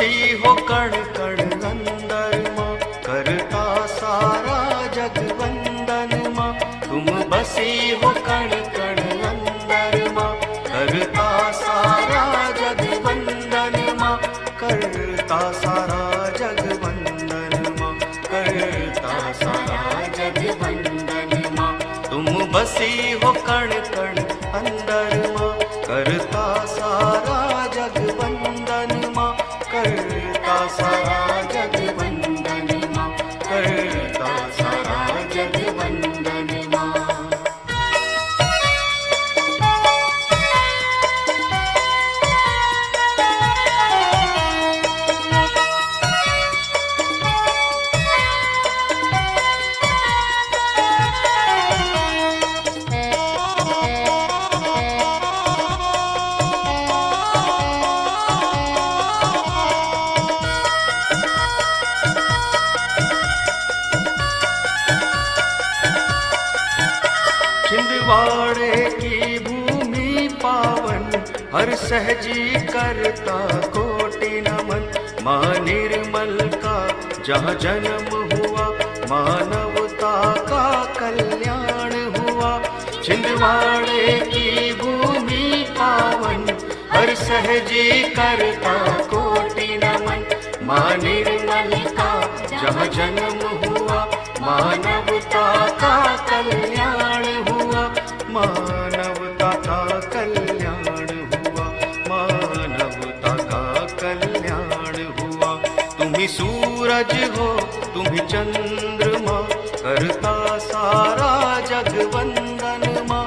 बसी हो कण कण अंदर माँ, करता सारा जग वंदन माँ। तुम बसी हो कण कण अंदर माँ, करता सारा जग वंदन माँ, करता सारा जग वंदन माँ, करता सारा जग वंदन माँ। तुम बसी हो कण कण अंदर माँ, करता सारा जग वंदन माँ, करता सारा जग वंदन माँ, करता सारा जग वंदन माँ। छिंदवाड़े की भूमि पावन, हर सहजी करता कोटि नमन। माँ निर्मल का जहाँ जन्म हुआ, मानवता का कल्याण हुआ। छिंदवाड़े की भूमि पावन, हर सहजी करता कोटि नमन। माँ निर्मल का जहाँ जन्म हुआ, मानवता का कल्याण हुआ, मानवता का कल्याण हुआ, मानवता का कल्याण हुआ। तुम ही सूरज हो, तुम ही चंद्रमा, करता सारा जग वंदन माँ,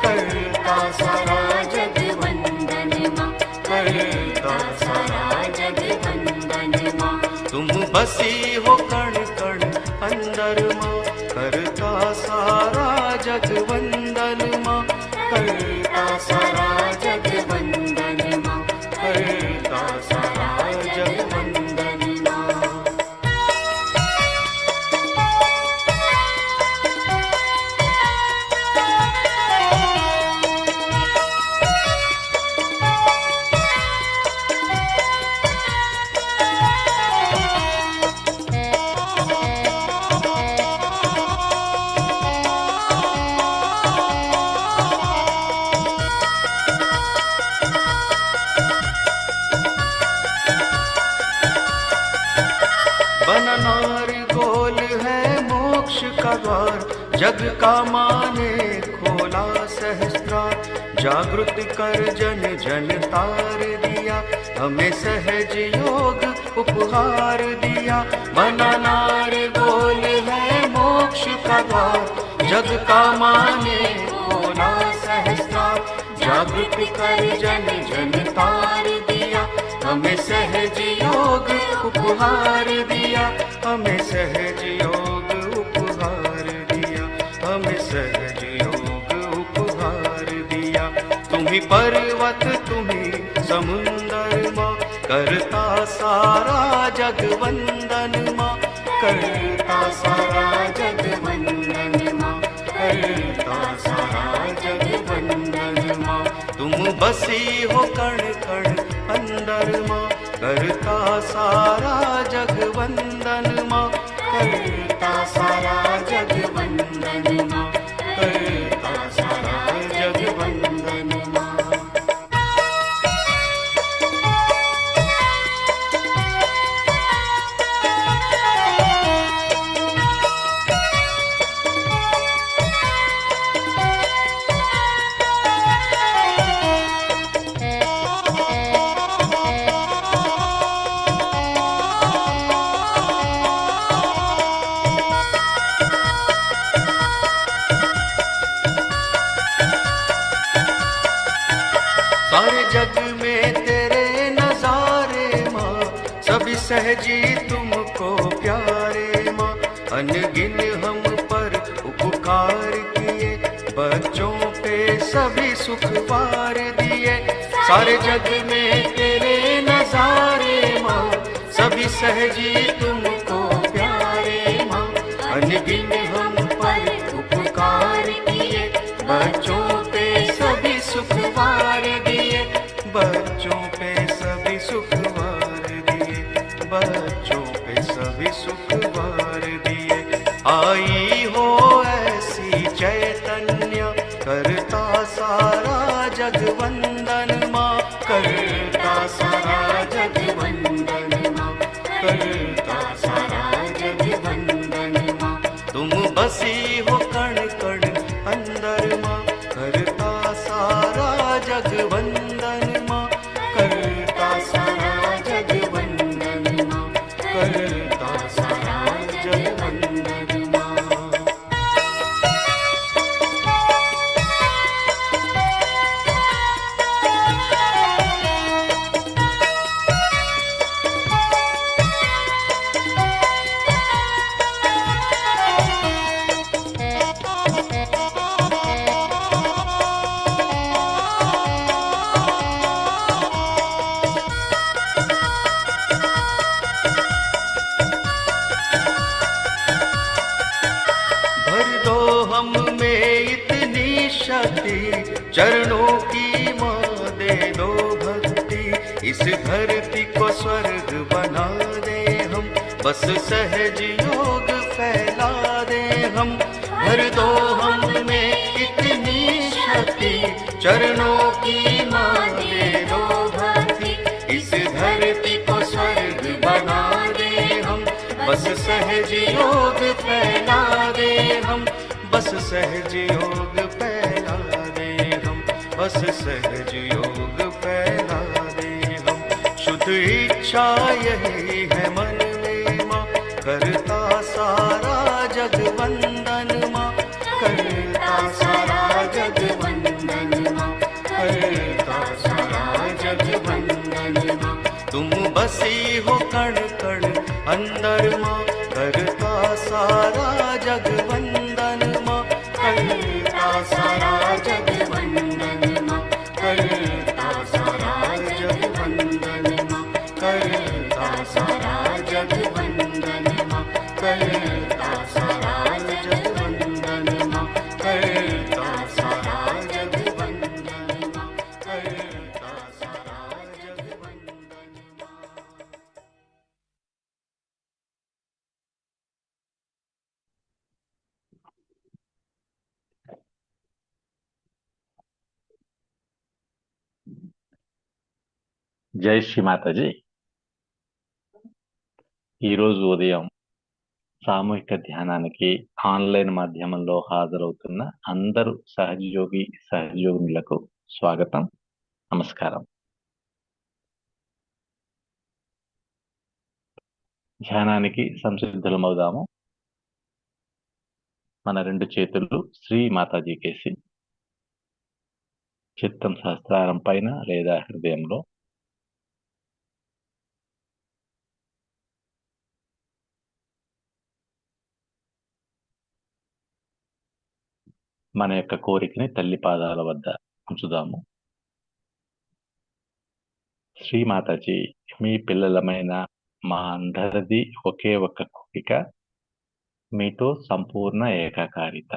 करता सारा जग वंदन माँ, करता सारा जग वंदन माँ। तुम बसी हो कण कण अंदर माँ, करता सारा जग वंदन माँ, करता सारा जग वंदन माँ, करता सारा जग वंदन माँ। बननार गोल है मोक्ष का द्वार, जग का माने खोला सहस्त्रार। जागृत कर जन जन तार दिया, हमें सहज योग उपहार दिया। बननार गोल है मोक्ष का द्वार, जग का माने खोला सहस्त्रार। जागृत कर जन जन तार दिया, हमें सहज योग उपहार दिया, हमें सहज योग उपहार दिया, हमें सहज योग उपहार दिया। तुम्ही पर्वत तुम्ही समुंदर माँ, करता सारा जग वंदन माँ, करता सारा जग वंदन माँ, करता सारा जग वंदन माँ। तुम बसी हो कण कण अंदर माँ, करता सारा जग वंदन माँ, करता सारा जग वंदन माँ, करता सारा जग वंदन माँ। सारे जग में तेरे नजारे माँ, सभी सहजी तुमको प्यारे माँ। अनगिन हम पर उपकार किए, बच्चों पे सभी सुख वार दिए। सारे जग में तेरे नजारे माँ, सभी सहजी तुमको प्यारे माँ। अनगिन हम पर उपकार किए, बच्चों पे सभी सुख वार दिए, बच्चों पे सभी सुख वार दिए, बच्चों पे सभी सुख भर दिए। आई हो ऐसी चैतन्य, करता सारा जग वंदन माँ, करता सारा जग वंदन माँ, करता सारा जग वंदन माँ। तुम बसी हो कण कण अंदर माँ, करता सारा जग वंदन माँ, करता सारा जग वंदन माँ, करता सारा जग वंदन माँ। भर दो हम में इतनी शक्ति, चरणों की माँ दे दो भक्ति, इस धरती को स्वर्ग बना दे हम, बस सहज योग फैला दे हम। भर दो हम में इतनी शक्ति, चरणों की माँ दे दो भक्ति, इस धरती को स्वर्ग बना दे हम, बस सहज योग फैला दे हम, बस सहज योग फैला दे हम, बस सहज योग फैला दे हम। शुद्ध इच्छा यही है मन में माँ, करता सारा जग वंदन माँ, करता सारा जग वंदन माँ, करता सारा जग वंदन माँ। तुम बसी हो कण कण अंदर माँ, करता सारा जग वंदन माँ, करता सारा जग वंदन माँ, करता सारा जग वंदन माँ, करता सारा जग वंदन माँ, करता सारा जग वंदन माँ, करता सारा जग वंदन माँ, करता सारा जग वंदन माँ। జై శ్రీ మాతాజీ. ఈరోజు ఉదయం సామూహిక ధ్యానానికి ఆన్లైన్ మాధ్యమంలో హాజరవుతున్న అందరూ సహయోగులకు స్వాగతం, నమస్కారం. ధ్యానానికి సంసిద్ధులమవుదాము. మన రెండు చేతులు శ్రీ మాతాజీ కేసి చిత్తం సహస్రారం పైన లేదా హృదయంలో, మన యొక్క కోరికని తల్లి పాదాల వద్ద ఉంచుదాము. శ్రీ మాతాజీ, మీ పిల్లలమైన మా అందరిది ఒకే ఒక్క కోరిక, మీతో సంపూర్ణ ఏకాకారిత.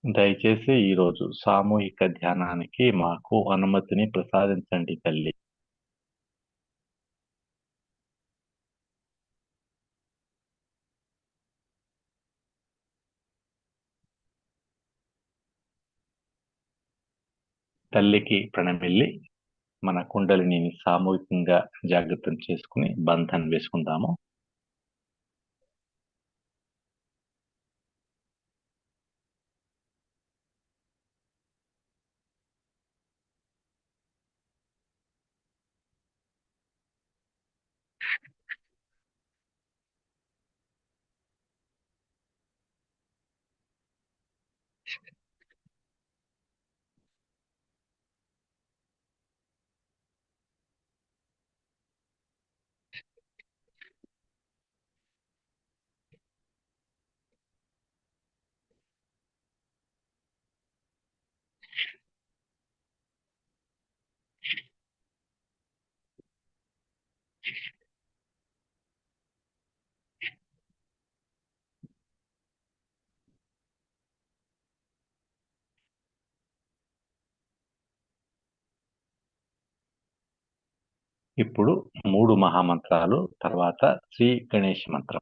దయచేసి ఈరోజు సామూహిక ధ్యానానికి మాకు అనుమతిని ప్రసాదించండి తల్లి. తల్లికి ప్రణమిల్లి మన కుండలిని సామూహికంగా జాగృతం చేసుకుని బంధన్ వేసుకుందాము. ఇప్పుడు 3 మహామంత్రాలు, తర్వాత శ్రీ గణేష్ మంత్రం.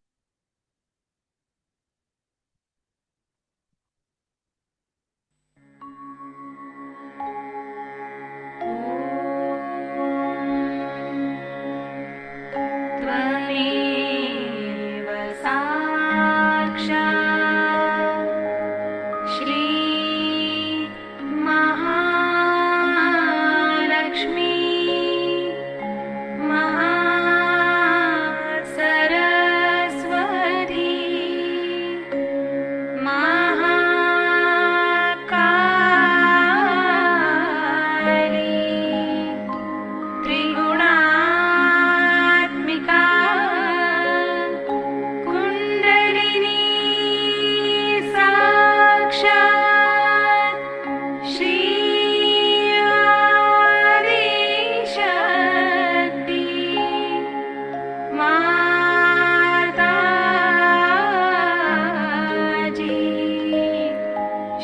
त्वमेव साक्षात् श्री महालक्ष्मी महासरस्वती महाकाली त्रिगुणात्मिका कुण्डलिनी साक्षात् श्री आदिशक्ति माताजी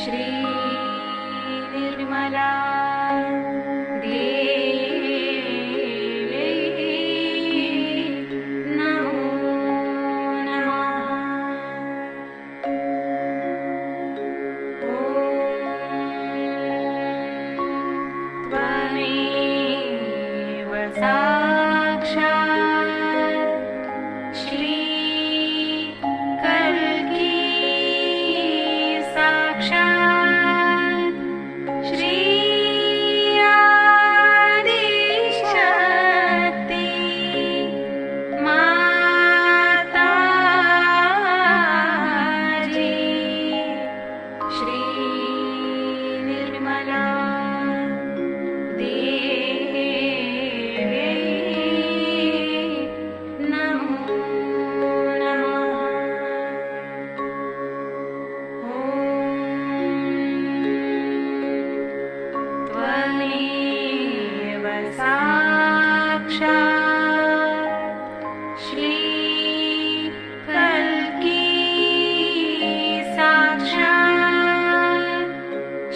श्री निर्मला देवी नमो नमः। त्वमेव साक्षात् श्री कल्की साक्षात् श्री आदिशक्ति माताजी श्री निर्मला देवी नमो नमः। त्वमेव साक्षात् श्री कल्की साक्षात्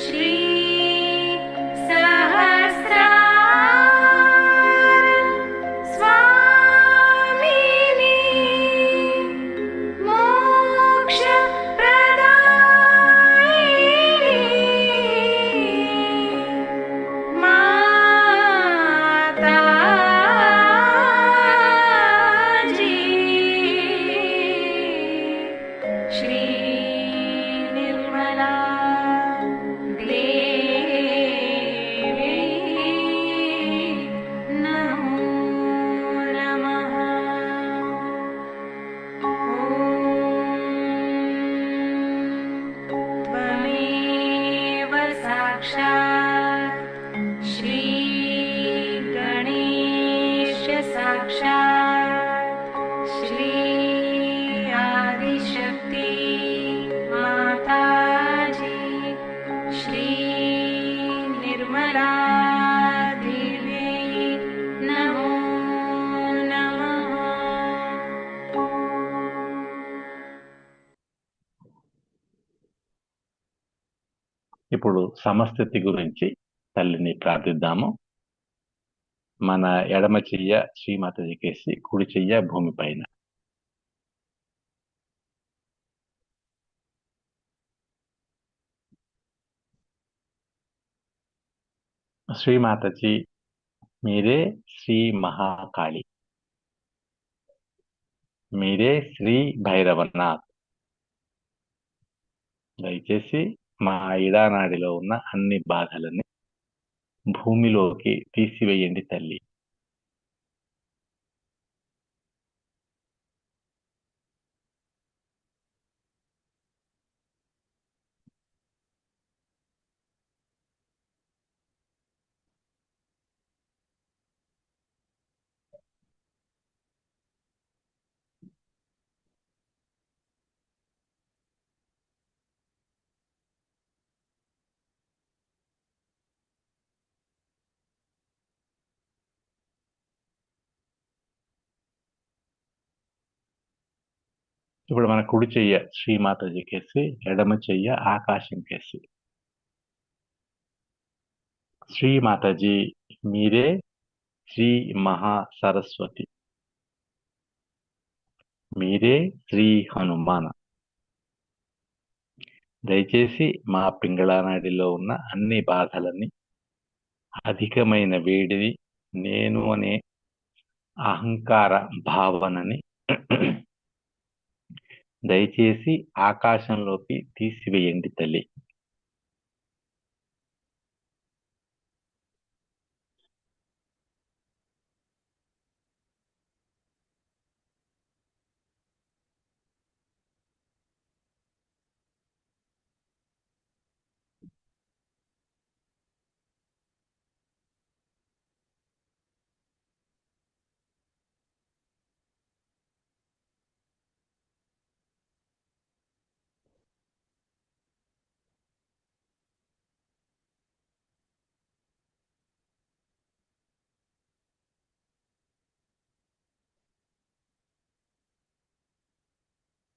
श्री सहस्रार स्वामिनी मोक्षप्रदायिनी माताजी श्री निर्मला देवी नमो नमः। त्वमेव साक्षात् श्री गणेश साक्षात् श्री आदिशक्ति माताजी श्री निर्मला देवी नमो नमः। ఇప్పుడు సమస్థితి గురించి తల్లిని ప్రార్థిద్దాము. మన ఎడమ చెయ్య శ్రీమాతజికేసి, కుడి చెయ్య భూమిపైన. శ్రీమాతజీ, మీరే శ్రీ మహాకాళి, మీరే శ్రీ భైరవనాథ్. దయచేసి మా ఇడానాడిలో ఉన్న అన్ని బాధలని భూమిలోకి తీసివేయండి తల్లి. ఇప్పుడు మన కుడి చెయ్య శ్రీమాతజికేసి, ఎడమ చెయ్య ఆకాశం కేసి. శ్రీమాతజీ, మీరే శ్రీ మహా సరస్వతి. మీరే శ్రీ హనుమాన్. దయచేసి మా పింగళానాడిలో ఉన్న అన్ని బాధలని, అధికమైన వేడిని, నేను అనే అహంకార భావనని దయచేసి ఆకాశంలోకి తీసివేయండి తల్లి.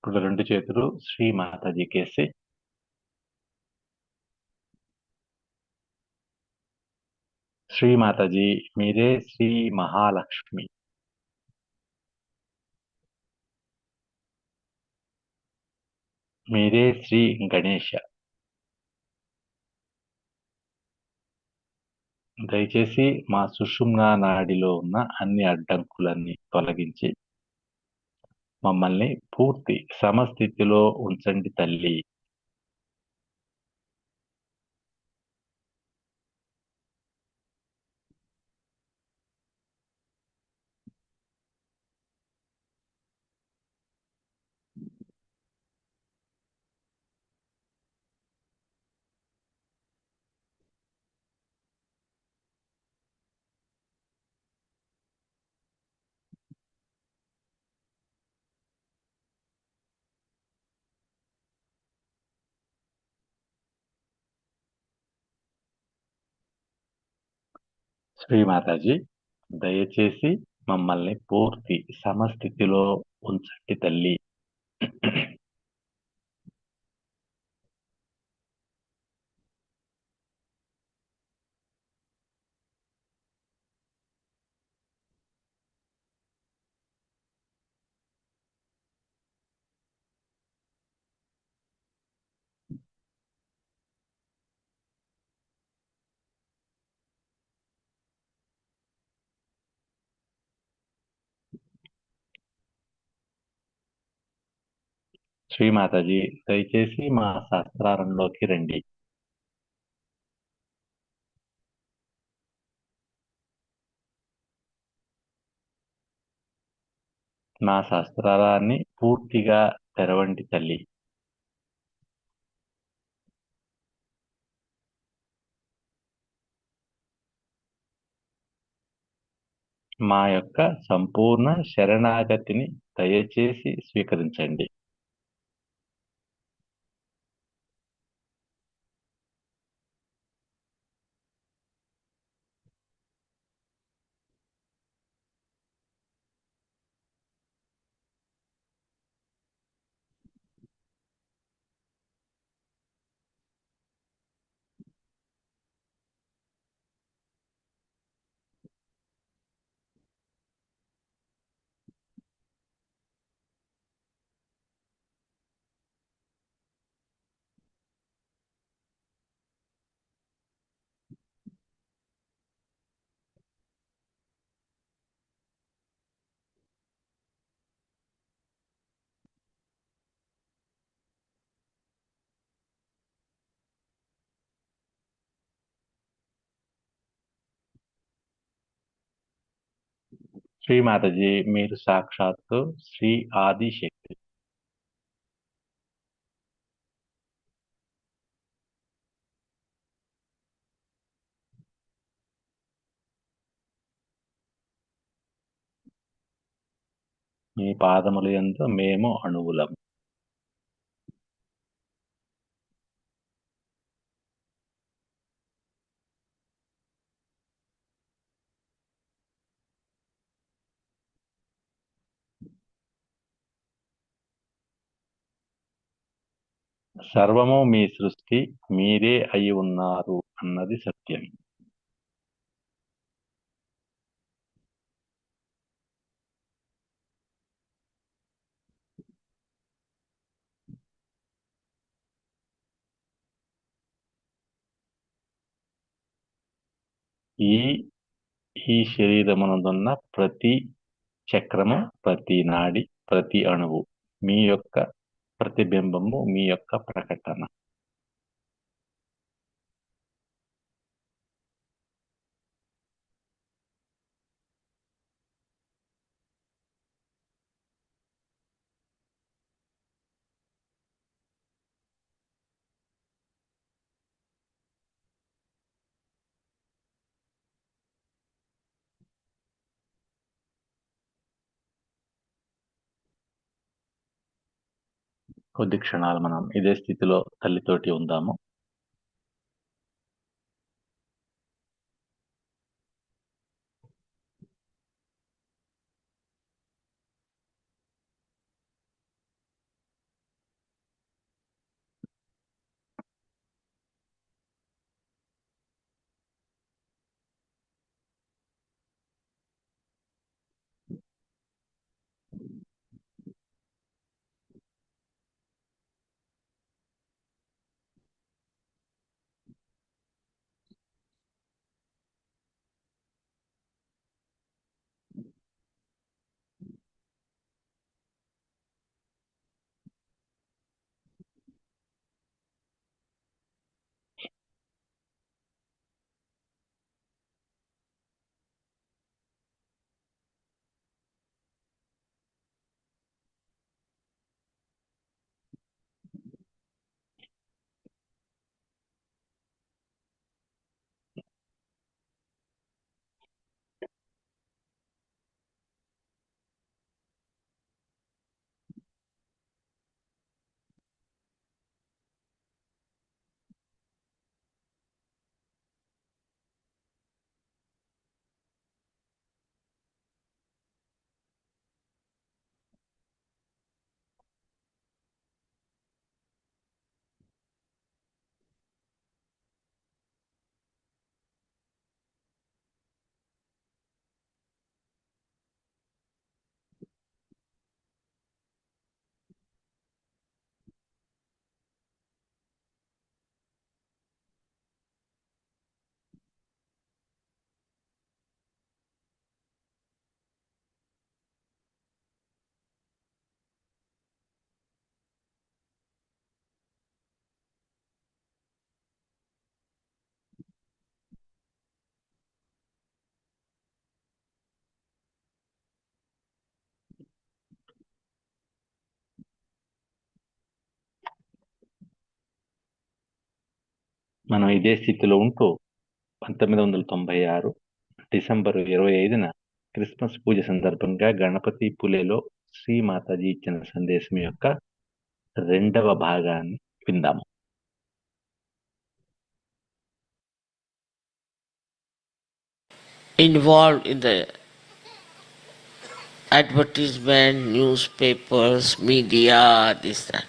ఇప్పుడు రెండు చేతులు శ్రీ మాతాజీకేసి శ్రీ మాతాజీ మీరే శ్రీ మహాలక్ష్మి. మీరే శ్రీ గణేష. దయచేసి మా సుషుమ్నా నాడిలో ఉన్న అన్ని అడ్డంకులన్నీ తొలగించి మమ్మల్ని పూర్తి సమస్థితిలో ఉంచండి తల్లి. శ్రీ మాతాజీ దయచేసి మమ్మల్ని పూర్తి సమస్థితిలో ఉంచండి తల్లి. శ్రీ మాతాజీ దయచేసి మా శాస్త్రారంలోకి రండి. నా శాస్త్రారాన్ని పూర్తిగా తెరవండి తల్లి. మా యొక్క సంపూర్ణ శరణాగతిని దయచేసి స్వీకరించండి. శ్రీ మాతాజీ మీరు సాక్షాత్తు శ్రీ ఆదిశక్తి. మీ పాదముల యందు మేము అణువులం. సర్వము మీ సృష్టి, మీరే అయి ఉన్నారు అన్నది సత్యం. ఈ ఈ శరీరమునందున్న ప్రతి చక్రము, ప్రతి నాడి, ప్రతి అణువు మీ యొక్క ప్రతిబింబము, మీ యొక్క ప్రకటన. కొద్ది క్షణాలు మనం ఇదే స్థితిలో తల్లితోటి ఉందాము. మనం ఇదే స్థితిలో ఉంటూ 1996 డిసెంబర్ 25న క్రిస్మస్ పూజ సందర్భంగా గణపతి పులేలో శ్రీ మాతాజీ ఇచ్చిన సందేశం యొక్క 2వ భాగాన్ని విందాము. Involved in the advertisement, newspapers, media, this, that,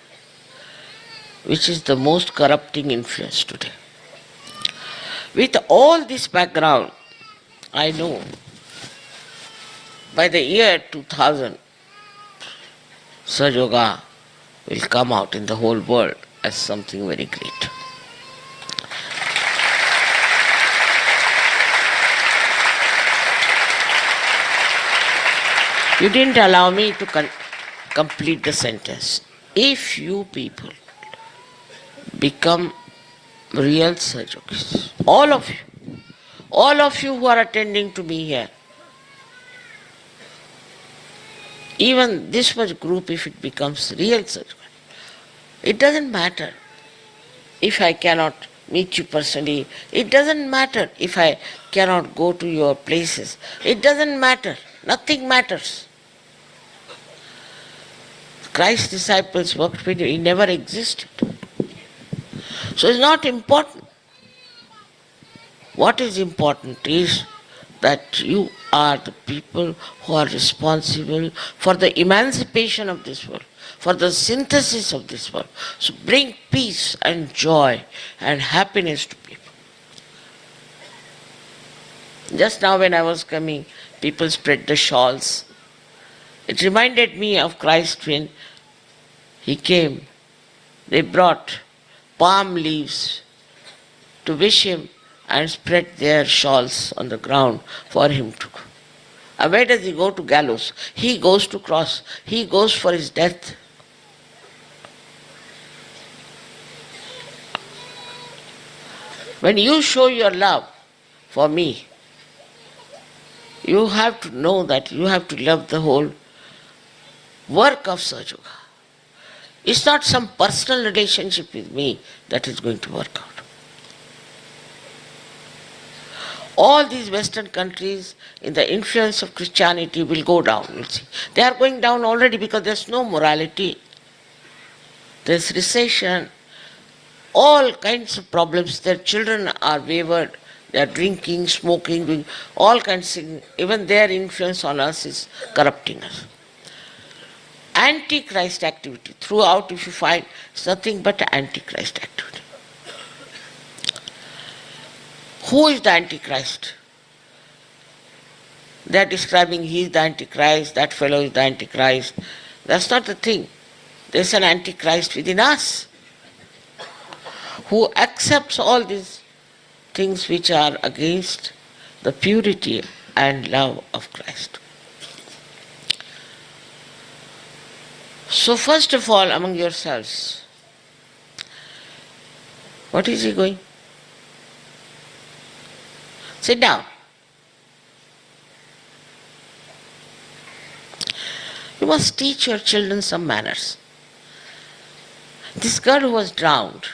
which is the most corrupting influence today. With all this background, I know by the year 2000, Sahaja will come out in the whole world as something very great. You didn't allow me to complete the sentence. If you people become real Sahajas, all of you who are attending to me here, even this much group, if it becomes real Sahaja, it doesn't matter if I cannot meet you personally. It doesn't matter if I cannot go to your places. It doesn't matter. Nothing matters. Christ's disciples worked with you. He never existed. So it's not important. What is important is that you are the people who are responsible for the emancipation of this world, for the synthesis of this world. So bring peace and joy and happiness to people. Just now when I was coming, people spread the shawls. It reminded me of Christ when he came. They brought palm leaves to wish him and spread their shawls on the ground for him to go. And where does he go? To gallows. He goes to cross. He goes for his death. When you show your love for me, you have to know that you have to love the whole work of Sahaja. It's not some personal relationship with me that is going to work out. All these Western countries, in the influence of Christianity, will go down. You'll see. They are going down already because there's no morality. There's recession, all kinds of problems. Their children are wayward. They are drinking, smoking, doing all kinds of things. Even their influence on us is corrupting us. Antichrist activity. Throughout, if you find, it's nothing but Antichrist activity. Who is the Antichrist? They are describing he is the Antichrist, that fellow is the Antichrist. That's not the thing. There's an Antichrist within us who accepts all these things which are against the purity and love of Christ. So first of all, among yourselves, what is he going? Sit down. You must teach your children some manners. This girl who was drowned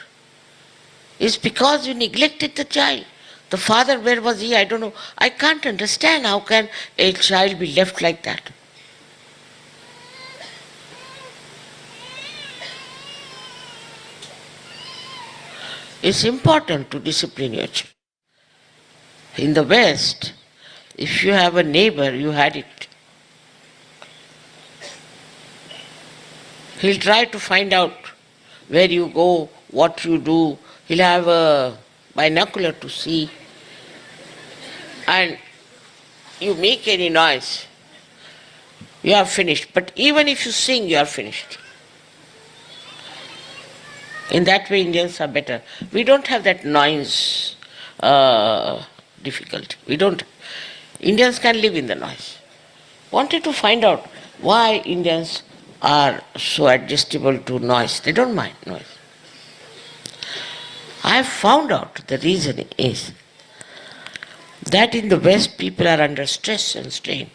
is because you neglected the child. The father, where was he? I don't know. I can't understand how can a child be left like that. It's important to discipline your children. In the West, if you have a neighbor, you had it. He'll try to find out where you go, what you do. He'll have a binocular to see. And you make any noise, you are finished. But even if you sing, you are finished. In that way, Indians are better. We don't have that noise difficulty. We don't. Indians can live in the noise. Wanted to find out why Indians are so adjustable to noise. They don't mind noise. I have found out the reason is that in the West people are under stress and strain.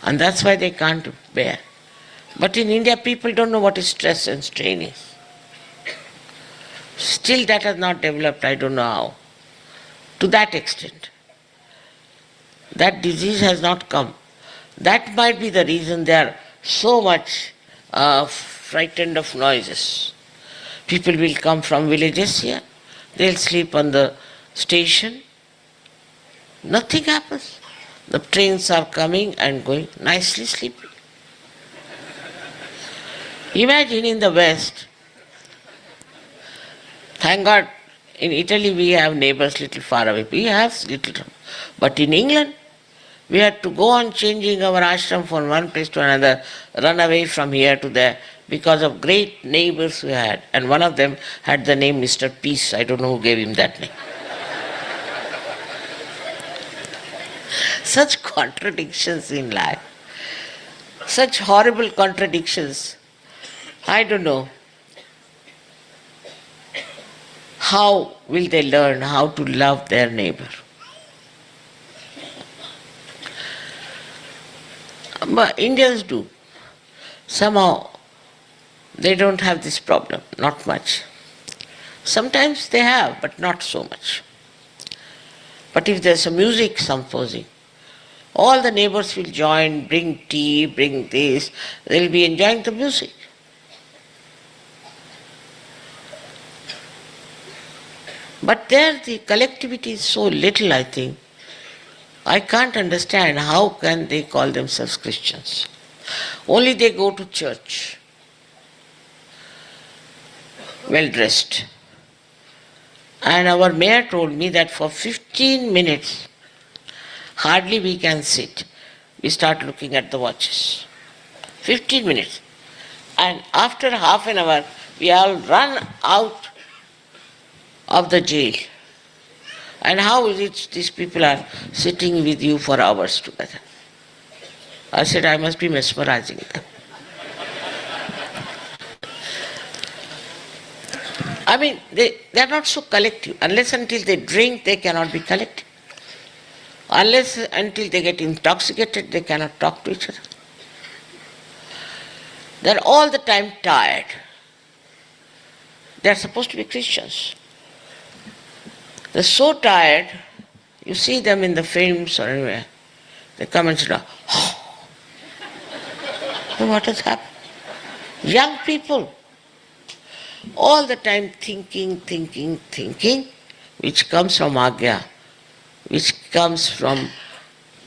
And that's why they can't bear. But in India people don't know what is stress and strain is. Still that has not developed, I don't know how. To that extent. That disease has not come. That might be the reason they are so much frightened of noises. People will come from villages here, they'll sleep on the station. Nothing happens. The trains are coming and going, nicely sleeping. Imagine in the West, thank God, in Italy we have neighbors little far away. We have little. But in England, we had to go on changing our ashram from one place to another, run away from here to there, because of great neighbors we had. And one of them had the name Mr. Peace. I don't know who gave him that name. Such contradictions in life. Such horrible contradictions. I don't know. How will they learn how to love their neighbor? But Indians do. Somehow they don't have this problem, not much. Sometimes they have, but not so much. But if there's a music composing, all the neighbors will join, bring tea, bring this, they'll be enjoying the music. But there the collectivity is so little, I think. I can't understand how can they call themselves Christians. Only they go to church, well dressed. And our mayor told me that for 15 minutes, hardly we can sit. We start looking at the watches. 15 minutes. And after half an hour, we all run out of the jail. And how is it these people are sitting with you for hours together? I said, I must be mesmerizing them. I mean, they are not so collective. Unless until they drink, they cannot be collective. Unless until they get intoxicated, they cannot talk to each other. They are all the time tired. They are supposed to be Christians. They are so tired, you see them in the films or anywhere, they come and say, oh. So what has happened? Young people, all the time thinking, which comes from Agya, which comes from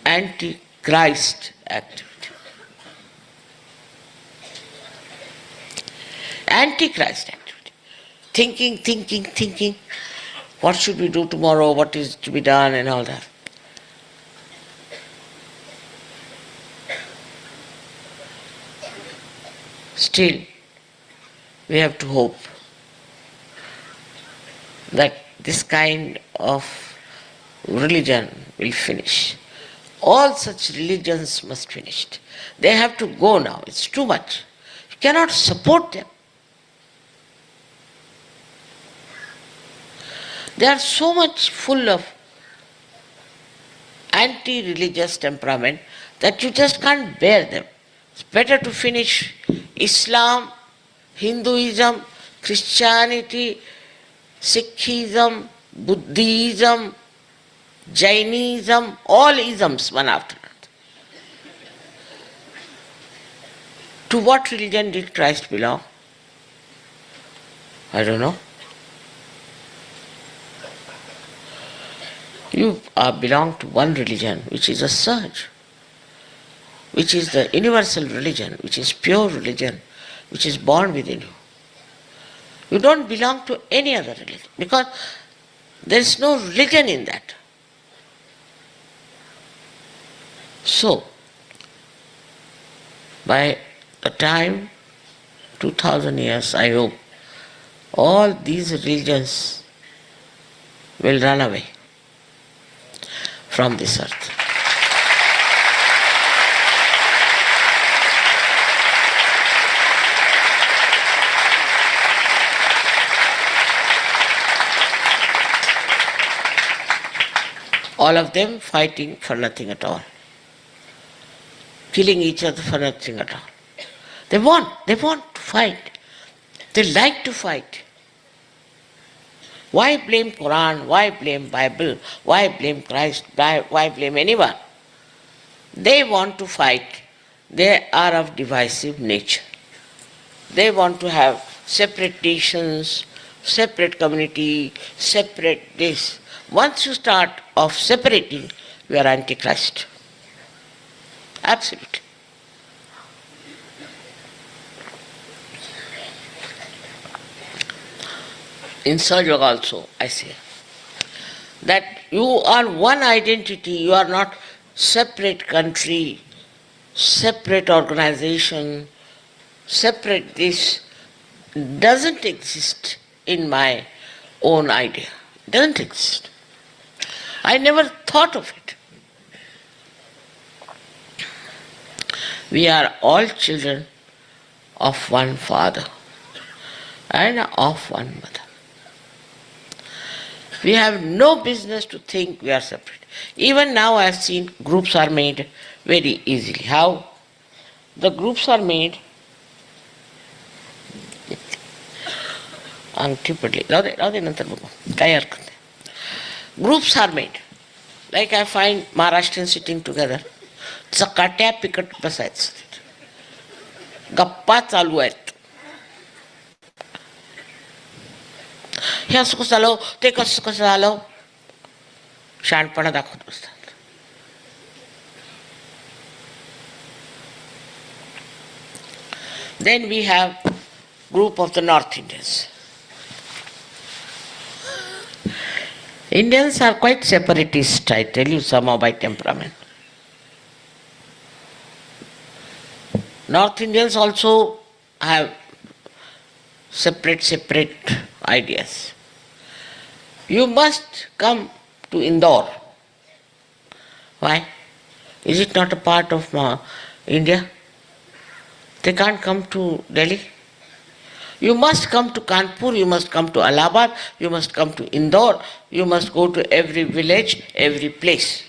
Antichrist activity. Antichrist activity. Thinking. What should we do tomorrow? What is to be done and all that. Still, we have to hope that this kind of religion will finish. All such religions must finish. They have to go now. It's too much. You cannot support them. They are so much full of anti-religious temperament that you just can't bear them. It's better to finish Islam, Hinduism, Christianity, Sikhism, Buddhism, Jainism, all isms one after another. To what religion did Christ belong? I don't know. You belong to one religion, which is a surge, which is the universal religion, which is pure religion, which is born within you. You don't belong to any other religion, because there is no religion in that. So, by the time 2000 years, I hope, all these religions will run away from this earth. All of them fighting for nothing at all. Killing each other for nothing at all. They want to fight. They like to fight. Why blame Quran? Why blame Bible? Why blame Christ? Why blame anyone? They want to fight. They are of divisive nature. They want to have separate nations, separate community, separate this. Once you start of separating, you are Antichrist. Absolutely. In Sahaja also, I say, that you are one identity, you are not separate country, separate organization, separate this, doesn't exist in my own idea. Doesn't exist. I never thought of it. We are all children of one father and of one mother. We have no business to think we are separate. Even now I have seen groups are made very easily. How? The groups are made Groups are made. Like I find Maharashtrians sitting together. चकाट्या पिकट बसायचं. गप्पा चालू आहेत. हे असं कसं झालं, ते कसं झालं, शहाणपणा दाखवत बसतात. Then we have group of the North Indians. Indians are quite separatist, I tell you, somehow by temperament. North Indians also have separate ideas. You must come to Indore. Why? Is it not a part of India? They can't come to Delhi. You must come to Kanpur, you must come to Allahabad, you must come to Indore, you must go to every village, every place.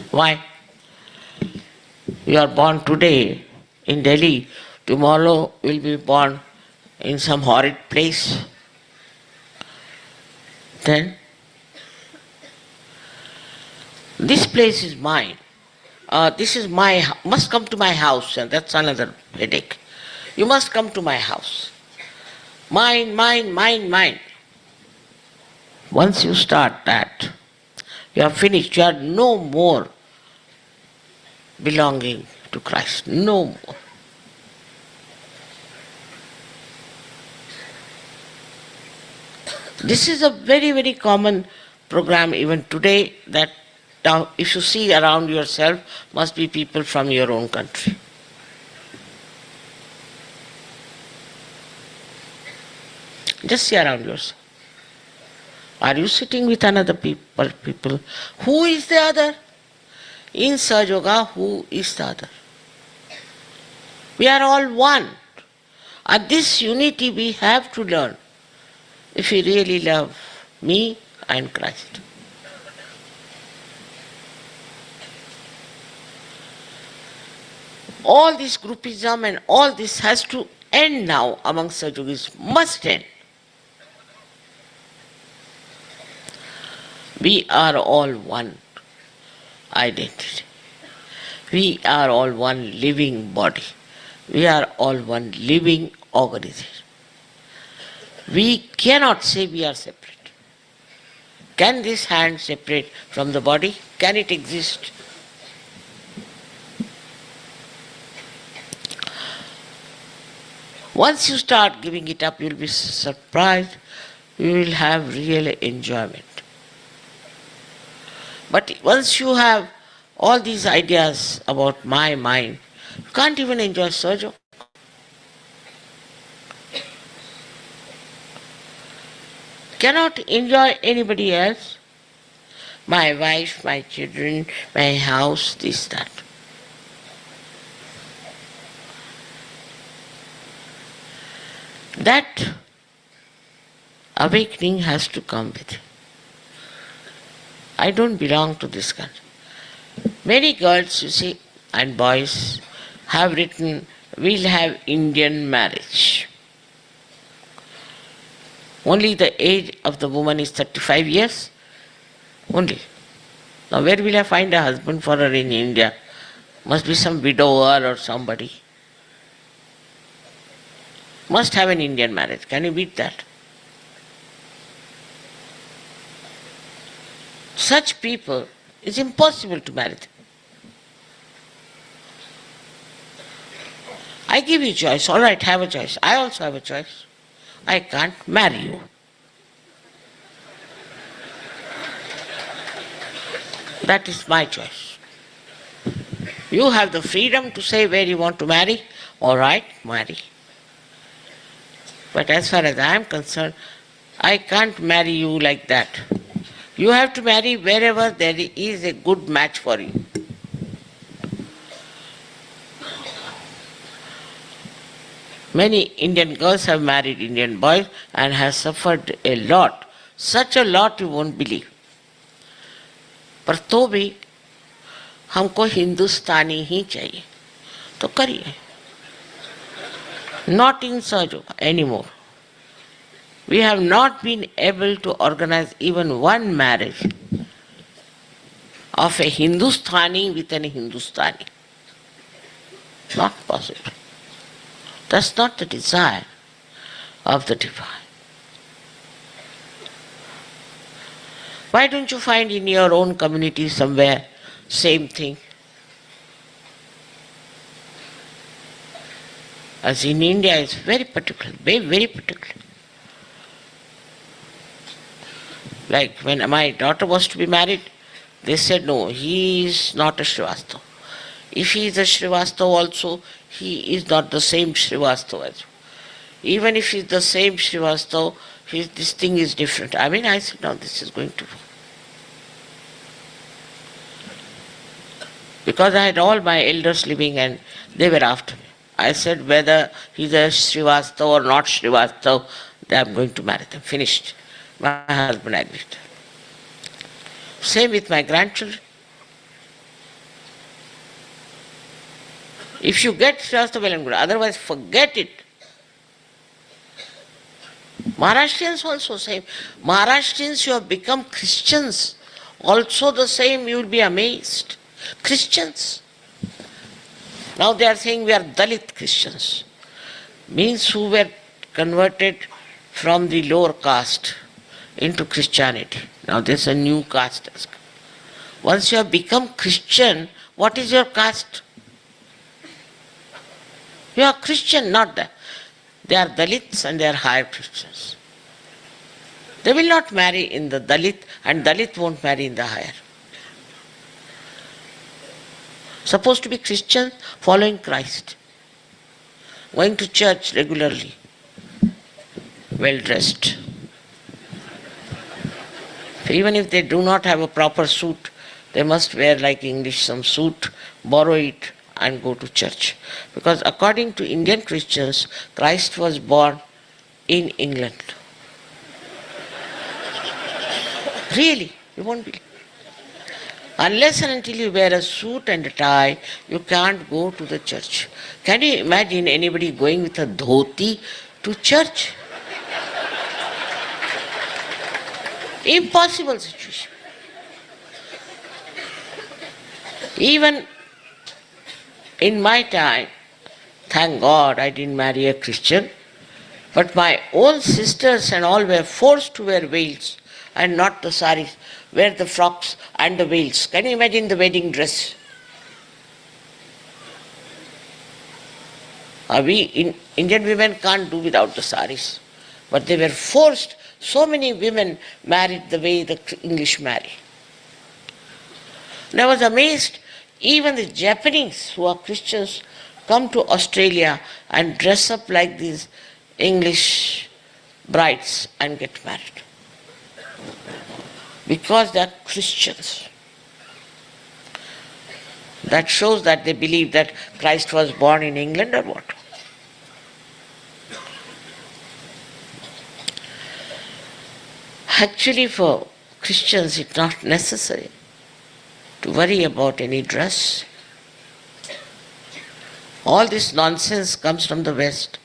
Why? You are born today in Delhi, tomorrow will be born in some horrid place. Then, this place is mine. This is must come to my house, and that's another headache. You must come to my house. Mine, mine, mine, mine. Once you start that, you are finished. You are no more belonging to Christ. No more. This is a very, very common program even today, that now if you see around yourself, must be people from your own country. Just see around yourself. Are you sitting with another people? Who is the other? In Sahaja Yoga, who is the other? We are all one. And this unity we have to learn if we really love me and Christ. All this groupism and all this has to end now among Sahaja Yogis, must end. We are all one identity. We are all one living body. We are all one living organization. We cannot say we are separate. Can this hand separate from the body? Can it exist? Once you start giving it up, you will be surprised. You will have real enjoyment. But once you have all these ideas about my mind, you can't even enjoy Sahaja Yoga. Cannot enjoy anybody else. My wife, my children, my house, this, that. That awakening has to come with it. I don't belong to this country. Many girls, you see, and boys have written, we'll have Indian marriage. Only the age of the woman is 35 years. Only. Now where will I find a husband for her in India? Must be some widower or somebody. Must have an Indian marriage. Can you beat that? Such people, it's impossible to marry them. I give you choice. All right, have a choice. I also have a choice. I can't marry you. That is my choice. You have the freedom to say where you want to marry. All right, marry. But as far as I am concerned, I can't marry you like that. You have to marry wherever there is a good match for you. Many Indian girls have married Indian boys and have suffered a lot. Such a lot you won't believe. पर तो भी हमको हिंदुस्तानी ही चाहिए तो करिए. Not in Sahaja Yoga anymore. We have not been able to organize even one marriage of a Hindustani with an Hindustani. Not possible. That's not the desire of the divine. Why don't you find in your own community somewhere same thing? As in India, it's very particular, very, very particular. Like when my daughter was to be married, they said, no, he is not a Srivastava. If he is a Srivastava also, he is not the same Srivastava as you. Even if he is the same Srivastava, this thing is different. I mean, I said, no, this is going to. Because I had all my elders living and they were after me. I said, whether he's a Srivastav or not Srivastav, I'm going to marry them. Finished. My husband agreed. Same with my grandchildren. If you get Srivastav, well and good. Otherwise, forget it. Maharashtrians also same. Maharashtrians, you have become Christians. Also the same, you will be amazed. Christians. Now they are saying we are Dalit Christians. Means who were converted from the lower caste into Christianity. Now there's a new caste. Once you have become Christian, what is your caste? You are Christian, not that. They are Dalits and they are higher Christians. They will not marry in the Dalit and Dalit won't marry in the higher. Supposed to be Christian, following Christ. Going to church regularly. Well dressed. Even if they do not have a proper suit, they must wear like English some suit, borrow it and go to church. Because according to Indian Christians, Christ was born in England. Really, you won't believe. Unless and until you wear a suit and a tie, you can't go to the church. Can you imagine anybody going with a dhoti to church? Impossible situation. Even in my time, thank God I didn't marry a Christian, but my own sisters and all were forced to wear veils and not the saris, wear the frocks and the veils. Can you imagine the wedding dress? Indian women can't do without the saris, but they were forced. So many women married the way the English marry. And I was amazed, even the Japanese who are Christians come to Australia and dress up like these English brides and get married. Because they are Christians. That shows that they believe that Christ was born in England or what? Actually, for Christians, it's not necessary to worry about any dress. All this nonsense comes from the West,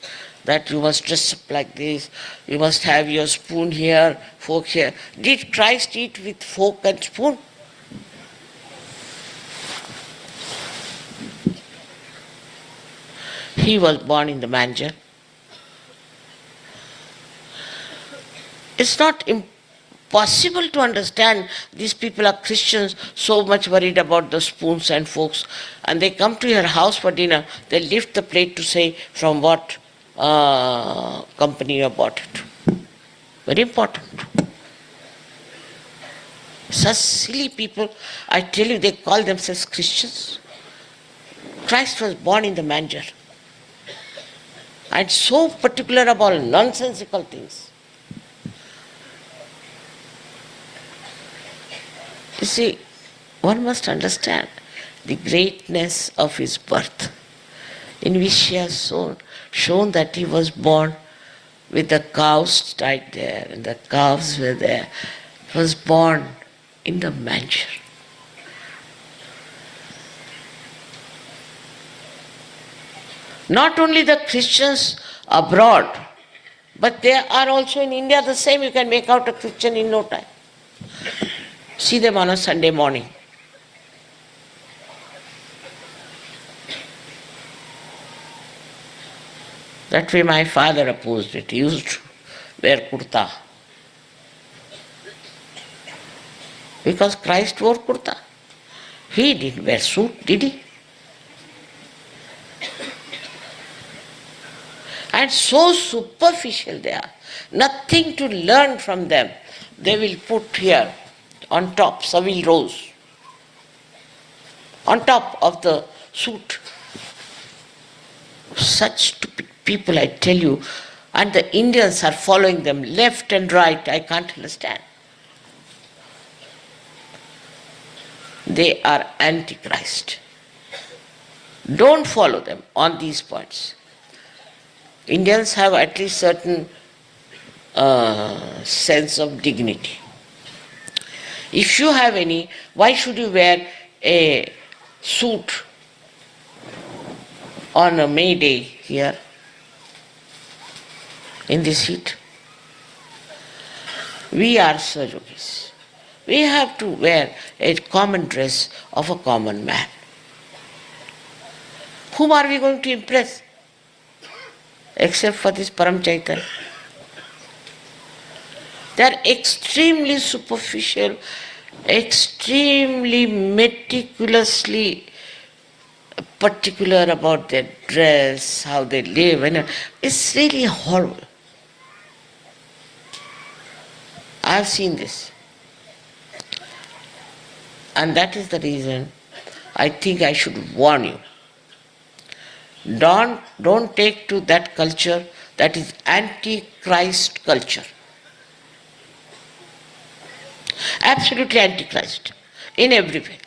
that you must dress up like this, you must have your spoon here, fork here. Did Christ eat with fork and spoon? He was born in the manger. It's not impossible to understand these people are Christians, so much worried about the spoons and forks, and they come to your house for dinner, they lift the plate to say from what company you bought it. Very important. Such silly people, I tell you, they call themselves Christians. Christ was born in the manger. And so particular about nonsensical things. You see, one must understand the greatness of his birth, in which he has shown that he was born with the cows tied there, and the calves were there. He was born in the manger. Not only the Christians abroad, but they are also in India the same. You can make out a Christian in no time. See them on a Sunday morning. That way my father opposed it. He used to wear kurta. Because Christ wore kurta. He didn't wear suit, did he? And so superficial they are. Nothing to learn from them. They will put here on top Savile Rose, on top of the suit. Such stupid people, I tell you, And the Indians are following them left and right. I can't understand. They are Antichrist. Don't follow them on these points. Indians have at least certain sense of dignity. If you have any, why should you wear a suit on a May Day here in this heat? We are Sahajogis. We have to wear a common dress of a common man. Whom are we going to impress? Except for this Param Chaitanya. They are extremely superficial, extremely meticulously particular about their dress, how they live, and it's really horrible. I have seen this. And that is the reason I think I should warn you. Don't take to that culture that is anti-Christ culture. Absolutely anti-Christ in every way.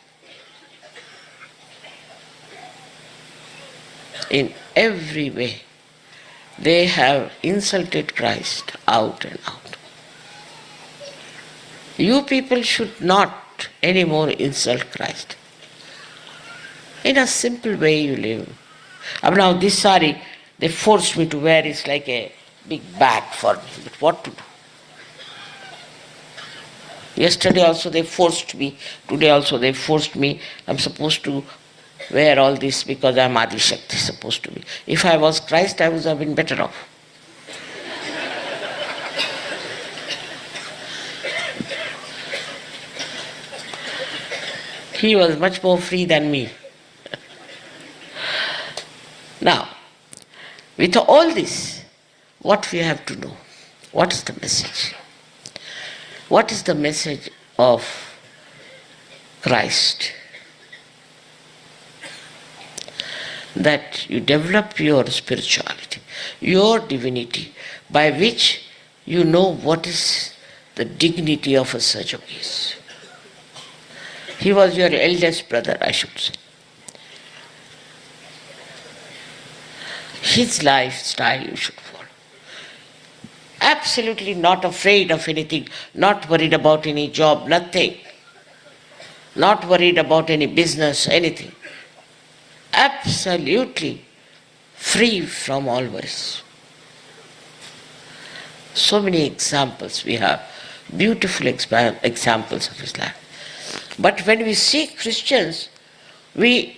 In every way. They have insulted Christ out and out. You people should not anymore insult Christ. In a simple way you live. Now this sari they forced me to wear is like a big bag for me. But what to do? Yesterday also they forced me, today also they forced me. I'm supposed to wear all this because I'm Adi Shakti supposed to be. If I was Christ, I would have been better off. He was much more free than me. Now, with all this, what we have to know? What is the message? What is the message of Christ? That you develop your spirituality, your divinity, by which you know what is the dignity of a Sahajogis. He was your eldest brother, I should say. His lifestyle you should follow. Absolutely not afraid of anything, not worried about any job, nothing. Not worried about any business, anything. Absolutely free from all worries. So many examples we have, beautiful examples of his life. But when we see Christians, we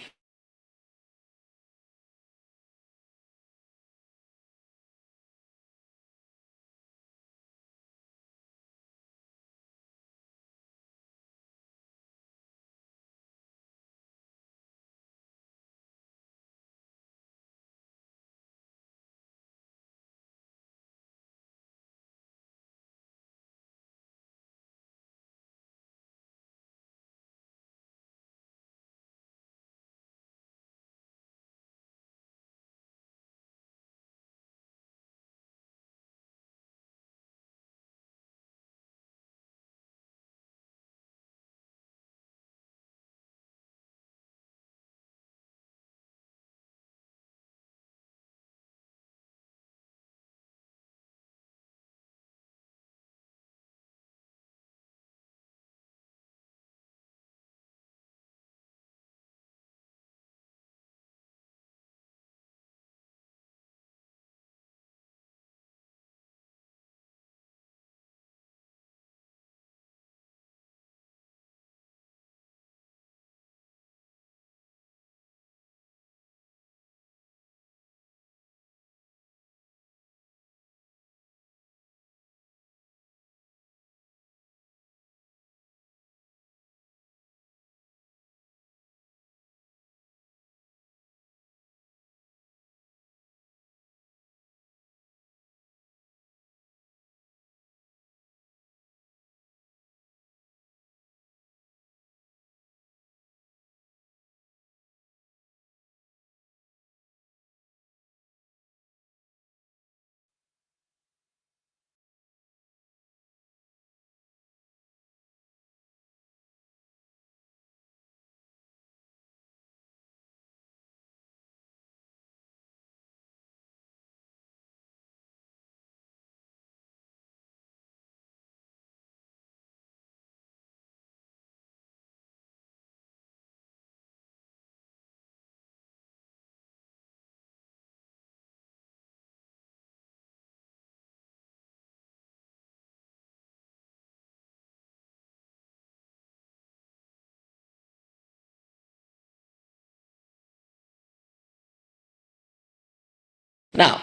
Now,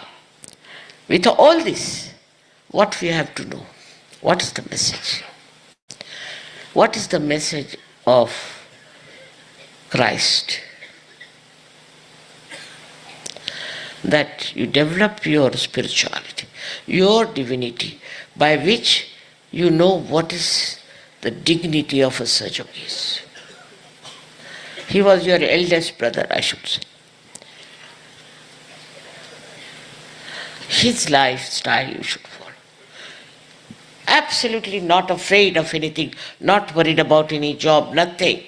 with all this, what we have to know? What is the message? What is the message of Christ? That you develop your spirituality, your divinity, by which you know what is the dignity of a Sahaja. He was your eldest brother, I should say. His lifestyle you should follow. Absolutely not afraid of anything, not worried about any job, nothing.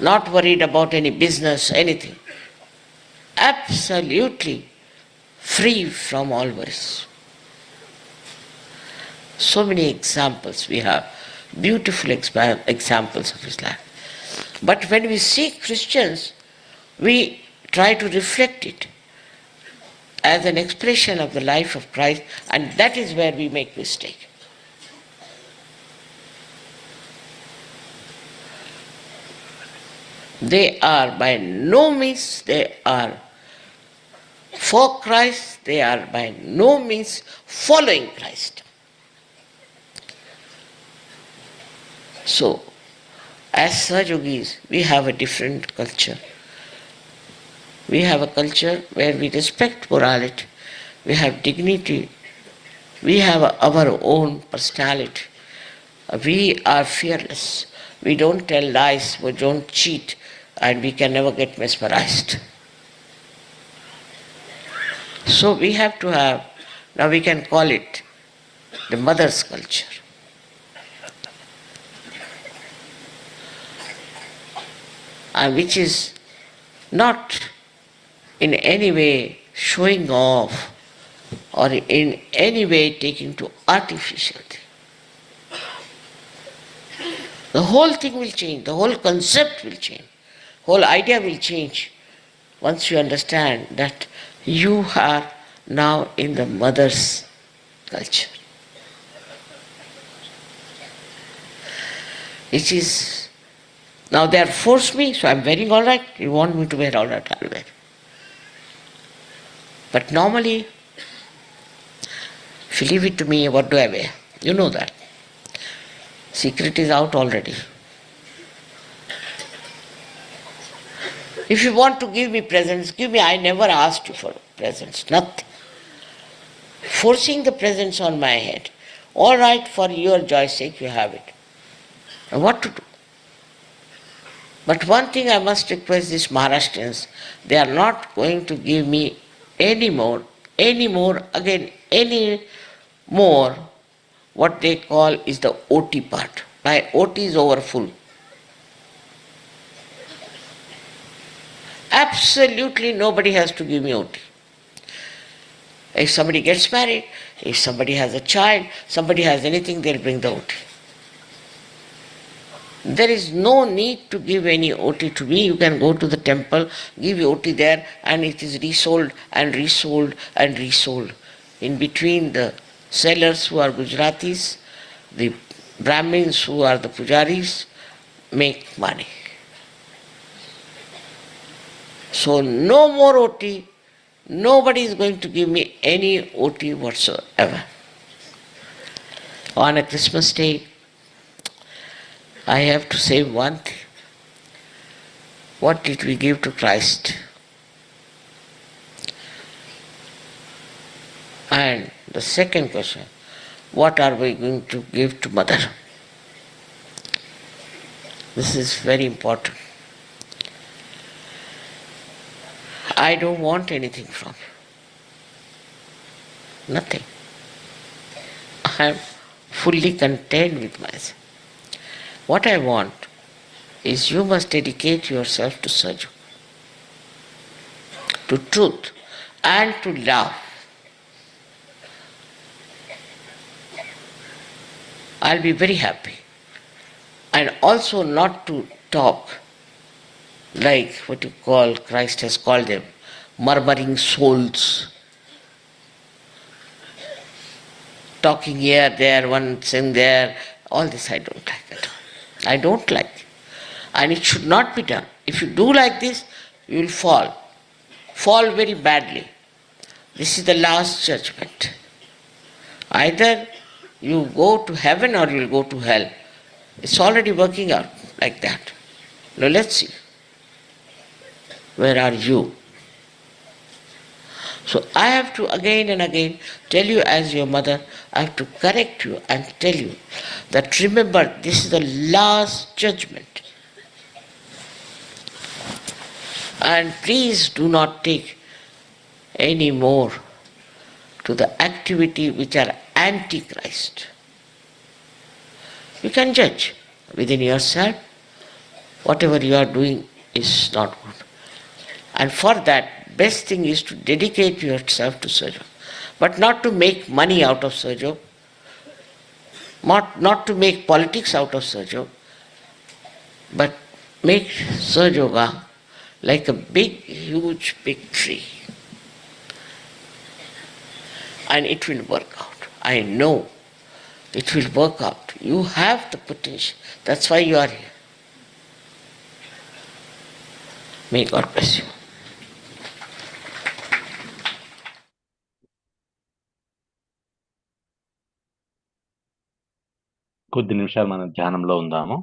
Not worried about any business, anything. Absolutely free from all worries. So many examples we have, beautiful examples of his life. But when we see Christians, we try to reflect it as an expression of the life of Christ, and that is where we make mistake. They are by no means, they are for Christ, they are by no means following Christ. So, as Sahajogis, we have a different culture. We have a culture where we respect morality, we have dignity, we have our own personality. We are fearless. We don't tell lies, we don't cheat, and we can never get mesmerized. So we have to have, now we can call it the mother's culture. Which is not in any way showing off or in any way taking to artificial thing. The whole thing will change, the whole concept will change, whole idea will change once you understand that you are now in the mother's culture. It is, now they have forced me, so I am wearing all right. You want me to wear all right, I will wear. But normally, if you leave it to me, what do I wear? You know that. Secret is out already. If you want to give me presents, give me. I never asked you for presents, nothing. Forcing the presents on my head. All right, for your joy's sake, you have it. Now what to do? But one thing I must request these Maharashtrians, they are not going to give me any more, what they call is the OT part. My OT is over full. Absolutely nobody has to give me OT. If somebody gets married, if somebody has a child, somebody has anything, they'll bring the OT. There is no need to give any OT to me. You can go to the temple, give OT there, and it is resold and resold and resold. In between, the sellers who are Gujaratis, the Brahmins who are the pujaris, make money. So no more OT. Nobody is going to give me any OT whatsoever. On a Christmas day, I have to say one thing. What did we give to Christ? And the second question, what are we going to give to Mother? This is very important. I don't want anything from you. Nothing. I am fully content with myself. What I want is you must dedicate yourself to Sahaja, to truth, and to love. I'll be very happy. And also not to talk like what you call, Christ has called them, murmuring souls. Talking here, there, one thing there, all this I don't like at all. I don't like it. And it should not be done. If you do like this, you will fall. Fall very badly. This is the last judgment. Either you go to heaven or you'll go to hell. It's already working out like that. Now let's see. Where are you? So I have to again and again tell you as your mother, I have to correct you and tell you that remember, this is the last judgment. And please do not take any more to the activity which are Antichrist. You can judge within yourself, whatever you are doing is not good. And for that, best thing is to dedicate yourself to Sahaja. But not to make money out of Sahaja, not to make politics out of Sahaja, but make Sahaja like a big, huge, big tree. And it will work out. I know it will work out. You have the potential. That's why you are here. May God bless you. కొద్ది నిమిషాలు మనం ధ్యానంలో ఉందాము.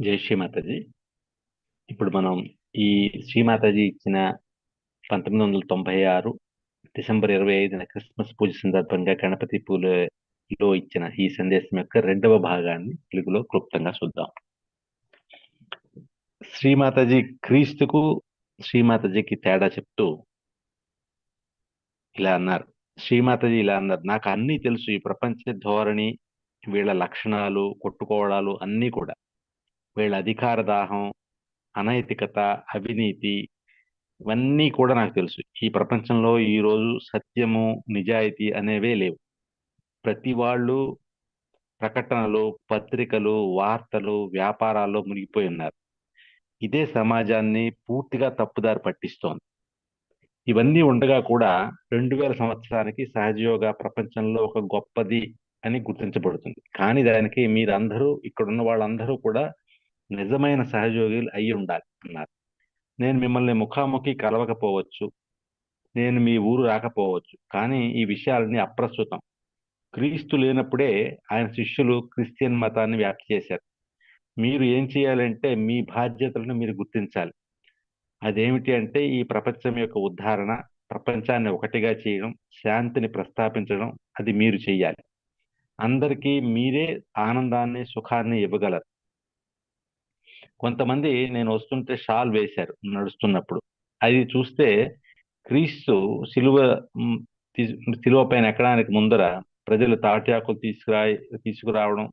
జై శ్రీమాతాజీ. ఇప్పుడు మనం ఈ శ్రీమాతాజీ ఇచ్చిన 1996 డిసెంబర్ 25న క్రిస్మస్ పూజ సందర్భంగా గణపతి పూలలో ఇచ్చిన ఈ సందేశం యొక్క రెండవ భాగాన్ని తెలుగులో క్లుప్తంగా చూద్దాం. శ్రీమాతాజీ క్రీస్తుకు శ్రీమాతాజీకి తేడా చెప్తూ ఇలా అన్నారు. శ్రీమాతాజీ ఇలా అన్నారు, నాకు అన్నీ తెలుసు, ఈ ప్రపంచ ధోరణి, వీళ్ళ లక్షణాలు, కొట్టుకోవడాలు అన్నీ కూడా, వీళ్ళ అధికార దాహం, అనైతికత, అవినీతి, ఇవన్నీ కూడా నాకు తెలుసు. ఈ ప్రపంచంలో ఈరోజు సత్యము, నిజాయితీ అనేవే లేవు. ప్రతి వాళ్ళు ప్రకటనలు, పత్రికలు, వార్తలు, వ్యాపారాల్లో మునిగిపోయి ఉన్నారు. ఇదే సమాజాన్ని పూర్తిగా తప్పుదారి పట్టిస్తోంది. ఇవన్నీ ఉండగా కూడా 2000 సంవత్సరానికి సహజయోగ ప్రపంచంలో ఒక గొప్పది అని గుర్తించబడుతుంది. కానీ దానికి మీరందరూ, ఇక్కడున్న వాళ్ళందరూ కూడా నిజమైన సహజయోగులు అయి ఉండాలి అన్నారు. నేను మిమ్మల్ని ముఖాముఖి కలవకపోవచ్చు, నేను మీ ఊరు రాకపోవచ్చు, కానీ ఈ విషయాలన్నీ అప్రస్తుతం. క్రీస్తు లేనప్పుడే ఆయన శిష్యులు క్రిస్టియన్ మతాన్ని వ్యాప్తి చేశారు. మీరు ఏం చేయాలంటే మీ బాధ్యతలను మీరు గుర్తించాలి. అదేమిటి అంటే ఈ ప్రపంచం యొక్క ఉద్ధరణ, ప్రపంచాన్ని ఒకటిగా చేయడం, శాంతిని ప్రస్థాపించడం, అది మీరు చెయ్యాలి. అందరికీ మీరే ఆనందాన్ని, సుఖాన్ని ఇవ్వగలరు. కొంతమంది నేను వస్తుంటే షాల్ వేశారు నడుస్తున్నప్పుడు. అది చూస్తే క్రీస్తు శిలువ మ్, శిలువ పైన ఎక్కడానికి ముందర ప్రజలు తాటాకులు తీసుకురావడం,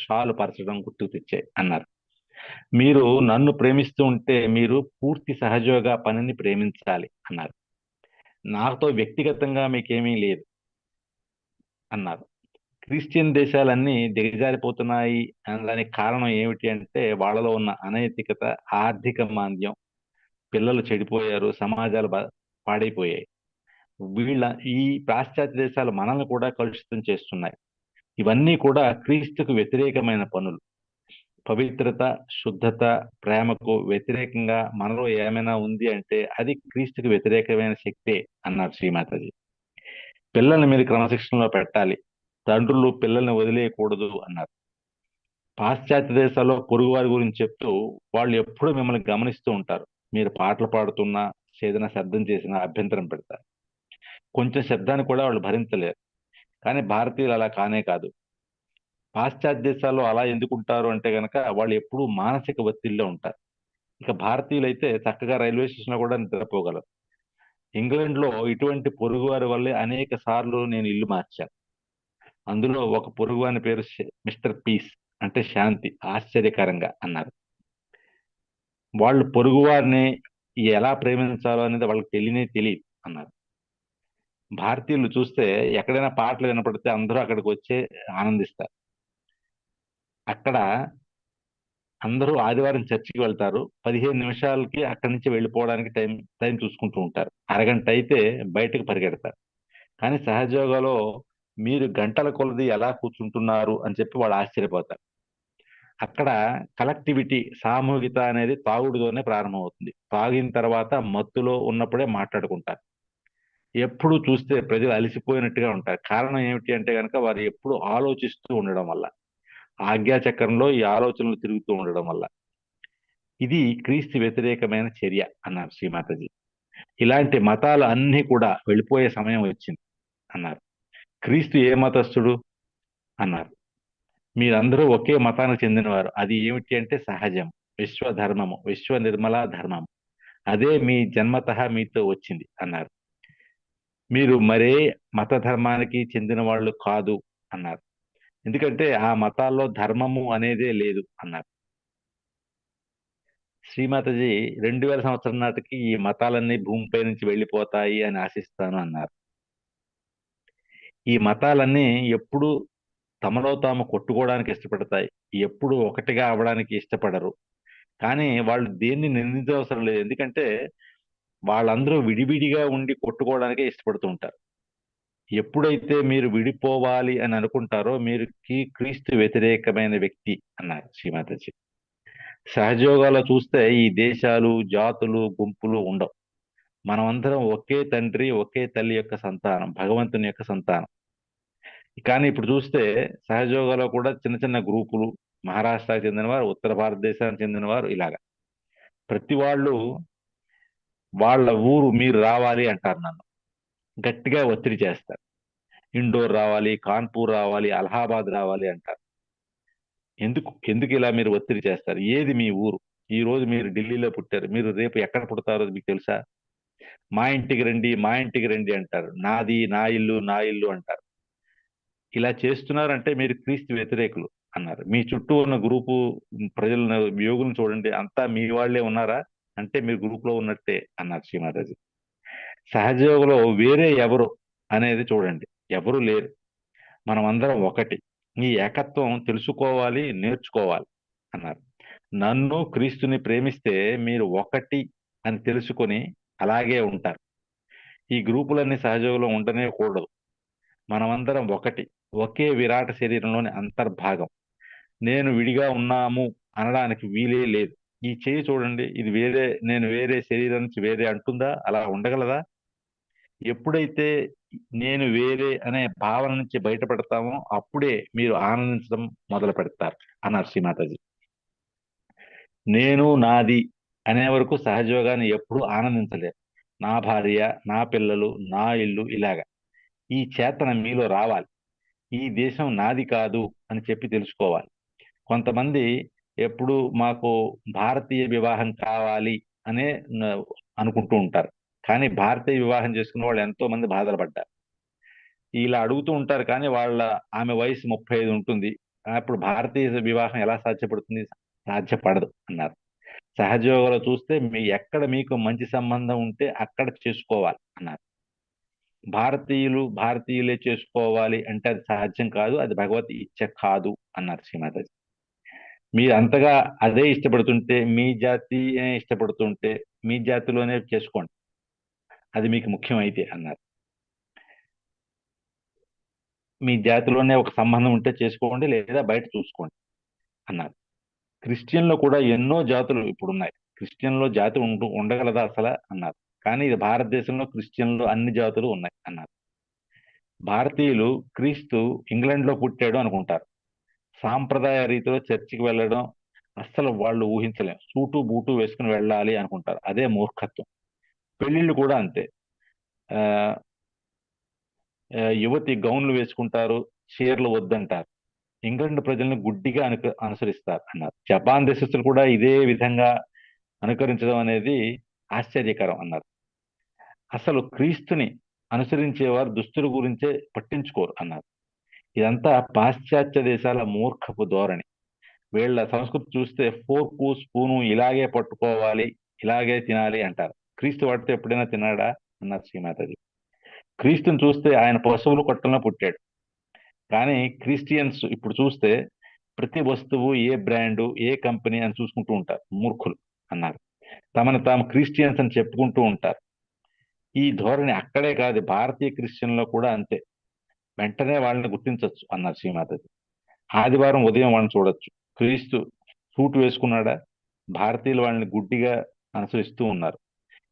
షాలు పరచడం గుర్తుకు తెచ్చాయి అన్నారు. మీరు నన్ను ప్రేమిస్తూ ఉంటే మీరు పూర్తి సహజంగా పనిని ప్రేమించాలి అన్నారు. నాతో వ్యక్తిగతంగా మీకేమీ లేదు అన్నారు. క్రిస్టియన్ దేశాలన్నీ దిగజారిపోతున్నాయి అనడానికి కారణం ఏమిటి అంటే వాళ్ళలో ఉన్న అనైతికత, ఆర్థిక మాంద్యం, పిల్లలు చెడిపోయారు, సమాజాలు పాడైపోయాయి. వీళ్ళ ఈ పాశ్చాత్య దేశాలు మనల్ని కూడా కలుషితం చేస్తున్నాయి. ఇవన్నీ కూడా క్రీస్తుకు వ్యతిరేకమైన పనులు. పవిత్రత, శుద్ధత, ప్రేమకు వ్యతిరేకంగా మనలో ఏమైనా ఉంది అంటే అది క్రీస్తుకు వ్యతిరేకమైన శక్తే అన్నారు శ్రీమాతాజీ. పిల్లల్ని మీరు క్రమశిక్షణలో పెట్టాలి, తండ్రులు పిల్లల్ని వదిలేయకూడదు అన్నారు. పాశ్చాత్య దేశాల్లో పొరుగువారి గురించి చెప్తూ వాళ్ళు ఎప్పుడూ మిమ్మల్ని గమనిస్తూ ఉంటారు. మీరు పాటలు పాడుతున్నా, ఏదైనా శబ్దం చేసినా అభ్యంతరం పెడతారు. కొంచెం శబ్దాన్ని కూడా వాళ్ళు భరించలేరు. కానీ భారతీయులు అలా కానే కాదు. పాశ్చాత్య దేశాల్లో అలా ఎందుకుంటారు అంటే గనక వాళ్ళు ఎప్పుడూ మానసిక ఒత్తిడిలో ఉంటారు. ఇక భారతీయులు అయితే చక్కగా రైల్వే స్టేషన్ లో కూడా నిద్రపోగలరు. ఇంగ్లాండ్ లో ఇటువంటి పొరుగువారి వల్లే అనేక సార్లు నేను ఇల్లు మార్చాను. అందులో ఒక పొరుగువాని పేరు మిస్టర్ పీస్, అంటే శాంతి. ఆశ్చర్యకరంగా అన్నారు. వాళ్ళు పొరుగువారిని ఎలా ప్రేమించాలో అనేది వాళ్ళకి తెలియదు అన్నారు. భారతీయులు చూస్తే ఎక్కడైనా పాటలు వినపడితే అందరూ అక్కడికి వచ్చే ఆనందిస్తారు. అక్కడ అందరూ ఆదివారం చర్చికి వెళ్తారు. 15 నిమిషాలకి అక్కడి నుంచి వెళ్ళిపోవడానికి టైం చూసుకుంటూ ఉంటారు. అరగంట అయితే బయటకు పరిగెడతారు. కానీ సహజయోగాలో మీరు గంటల కొలది ఎలా కూర్చుంటున్నారు అని చెప్పి వాళ్ళు ఆశ్చర్యపోతారు. అక్కడ కలెక్టివిటీ, సామూహికత అనేది తాగుడుతోనే ప్రారంభమవుతుంది. తాగిన తర్వాత మత్తులో ఉన్నప్పుడే మాట్లాడుకుంటారు. ఎప్పుడు చూస్తే ప్రజలు అలసిపోయినట్టుగా ఉంటారు. కారణం ఏమిటి అంటే కనుక వారు ఎప్పుడు ఆలోచిస్తూ ఉండడం వల్ల, ఆజ్ఞాచక్రంలో ఈ ఆలోచనలు తిరుగుతూ ఉండడం వల్ల. ఇది క్రీస్తు వ్యతిరేకమైన చర్య అన్నారు శ్రీమాతాజీ. ఇలాంటి మతాలు అన్నీ కూడా వెళ్ళిపోయే సమయం వచ్చింది అన్నారు. క్రీస్తు ఏ మతస్థుడు అన్నారు. మీరందరూ ఒకే మతానికి చెందినవారు. అది ఏమిటి అంటే సహజం, విశ్వధర్మము, విశ్వ నిర్మల ధర్మము. అదే మీ జన్మతః మీతో వచ్చింది అన్నారు. మీరు మరే మత ధర్మానికి చెందిన వాళ్ళు కాదు అన్నారు. ఎందుకంటే ఆ మతాల్లో ధర్మము అనేదే లేదు అన్నారు. శ్రీమాతాజీ 2000 సంవత్సరం నాటికి ఈ మతాలన్నీ భూమిపై నుంచి వెళ్ళిపోతాయి అని ఆశిస్తాను అన్నారు. ఈ మతాలన్నీ ఎప్పుడు తమలో తాము కొట్టుకోవడానికి ఇష్టపడతాయి, ఎప్పుడు ఒకటిగా అవడానికి ఇష్టపడరు. కానీ వాళ్ళు దేన్ని నిందించవసరం లేదు. ఎందుకంటే వాళ్ళందరూ విడివిడిగా ఉండి కొట్టుకోవడానికే ఇష్టపడుతూ ఉంటారు. ఎప్పుడైతే మీరు విడిపోవాలి అని అనుకుంటారో మీరు క్రీస్తు వ్యతిరేకమైన వ్యక్తి అన్నారు శ్రీమాతాజీ. సహజయోగాలో చూస్తే ఈ దేశాలు, జాతులు, గుంపులు ఉండవు. మనమందరం ఒకే తండ్రి, ఒకే తల్లి యొక్క సంతానం, భగవంతుని యొక్క సంతానం. కానీ ఇప్పుడు చూస్తే సహజయోగాలో కూడా చిన్న చిన్న గ్రూపులు, మహారాష్ట్రకు చెందినవారు, ఉత్తర భారతదేశానికి చెందినవారు, ఇలాగా ప్రతి వాళ్ళు వాళ్ళ ఊరు మీరు రావాలి అంటారు. నన్ను గట్టిగా ఒత్తిడి చేస్తారు. ఇండోర్ రావాలి, కాన్పూర్ రావాలి, అలహాబాద్ రావాలి అంటారు. ఎందుకు ఎందుకు ఇలా మీరు ఒత్తిడి చేస్తారు? ఏది మీ ఊరు? ఈ రోజు మీరు ఢిల్లీలో పుట్టారు, మీరు రేపు ఎక్కడ పుడతారో మీకు తెలుసా? మా ఇంటికి రండి, మా ఇంటికి రండి అంటారు. నాది, నా ఇల్లు, నా ఇల్లు అంటారు. ఇలా చేస్తున్నారంటే మీరు క్రీస్తు వ్యతిరేకులు అన్నారు. మీ చుట్టూ ఉన్న గ్రూపు ప్రజలను, యోగులను చూడండి, అంతా మీ వాళ్ళే ఉన్నారా అంటే మీరు గ్రూప్ లో ఉన్నట్టే అన్నారు శ్రీమాతాజీ. సహజయోగంలో వేరే ఎవరు అనేది చూడండి, ఎవరు లేరు. మనం అందరం ఒకటి. ఈ ఏకత్వం తెలుసుకోవాలి, నేర్చుకోవాలి అన్నారు. నన్ను, క్రీస్తుని ప్రేమిస్తే మీరు ఒకటి అని తెలుసుకొని అలాగే ఉంటారు. ఈ గ్రూపులన్నీ సహజంలో ఉండనే కూడదు. మనమందరం ఒకటి, ఒకే విరాట శరీరంలోని అంతర్భాగం. నేను విడిగా ఉన్నాము అనడానికి వీలే లేదు. ఈ చేయి చూడండి, ఇది వేరే, నేను వేరే శరీరం నుంచి వేరే అంటుందా? అలా ఉండగలదా? ఎప్పుడైతే నేను వేరే అనే భావన నుంచి బయటపడతామో అప్పుడే మీరు ఆనందించడం మొదలు పెడతారు అన్నారు శ్రీమాతాజీ. నేను నాది అనే వరకు సహజయోగాన్ని ఎప్పుడూ ఆనందించలేరు. నా భార్య, నా పిల్లలు, నా ఇల్లు, ఇలాగా ఈ చేతన మీలో రావాలి. ఈ దేశం నాది కాదు అని చెప్పి తెలుసుకోవాలి. కొంతమంది ఎప్పుడు మాకు భారతీయ వివాహం కావాలి అనే న- అనుకుంటూ ఉంటారు. కానీ భారతీయ వివాహం చేసుకున్న వాళ్ళు ఎంతో మంది బాధలు పడ్డారు. ఇలా అడుగుతూ ఉంటారు కానీ ఆమె వయసు 35 ఉంటుంది. అప్పుడు భారతీయ వివాహం ఎలా సాధ్యపడుతుంది? సాధ్యపడదు అన్నారు. సహజయోగంలో చూస్తే ఎక్కడ మీకు మంచి సంబంధం ఉంటే అక్కడ చేసుకోవాలి అన్నారు. భారతీయులే చేసుకోవాలి అంటే అది సాధ్యం కాదు, అది భగవత్ ఇచ్చ కాదు అన్నారు శ్రీమాతాజీ. మీరు అంతగా అదే ఇష్టపడుతుంటే, మీ జాతినే ఇష్టపడుతుంటే మీ జాతిలోనే చేసుకోండి, అది మీకు ముఖ్యమైతే అన్నారు. మీ జాతిలోనే ఒక సంబంధం ఉంటే చేసుకోండి, లేదా బయట చూసుకోండి అన్నారు. క్రిస్టియన్లో కూడా ఎన్నో జాతులు ఇప్పుడు ఉన్నాయి. క్రిస్టియన్లో జాతి ఉండగలదా అసలు అన్నారు. కానీ ఇది భారతదేశంలో క్రిస్టియన్లు అన్ని జాతులు ఉన్నాయి అన్నారు. భారతీయులు క్రీస్తు ఇంగ్లాండ్లో పుట్టాడు అనుకుంటారు. సాంప్రదాయ రీతిలో చర్చికి వెళ్ళడం అస్సలు వాళ్ళు ఊహించలేం. సూటు బూటు వేసుకుని వెళ్ళాలి అనుకుంటారు, అదే మూర్ఖత్వం. పెళ్లిళ్ళు కూడా అంతే. ఆ యువతి గౌన్లు వేసుకుంటారు, చీరలు వద్దంటారు. ఇంగ్లాండ్ ప్రజల్ని గుడ్డిగా అనుసరిస్తారు అన్నారు. జపాన్ దేశస్తులు కూడా ఇదే విధంగా అనుకరించడం అనేది ఆశ్చర్యకరం అన్నారు. అసలు క్రీస్తుని అనుసరించేవారు దుస్తుల గురించే పట్టించుకోరు అన్నారు. ఇదంతా పాశ్చాత్య దేశాల మూర్ఖపు ధోరణి. వీళ్ళ సంస్కృతి చూస్తే ఫోర్కు స్పూను ఇలాగే పట్టుకోవాలి, ఇలాగే తినాలి అంటారు. క్రీస్తు వాటితో ఎప్పుడైనా తిన్నాడా అన్నారు శ్రీమాతాజీ. క్రీస్తుని చూస్తే ఆయన పశువుల కొట్టంలో పుట్టాడు. కానీ క్రిస్టియన్స్ ఇప్పుడు చూస్తే ప్రతి వస్తువు ఏ బ్రాండు, ఏ కంపెనీ అని చూసుకుంటూ ఉంటారు, మూర్ఖులు అన్నారు. తమను తాము క్రిస్టియన్స్ అని చెప్పుకుంటూ ఉంటారు. ఈ ధోరణి అక్కడే కాదు, భారతీయ క్రిస్టియన్లో కూడా అంతే. వెంటనే వాళ్ళని గుర్తించవచ్చు అన్నారు శ్రీమాతాజీ. ఆదివారం ఉదయం వాళ్ళని చూడొచ్చు. క్రీస్తు సూటు వేసుకున్నాడా? భారతీయులు వాళ్ళని గుడ్డిగా అనుసరిస్తూ ఉన్నారు.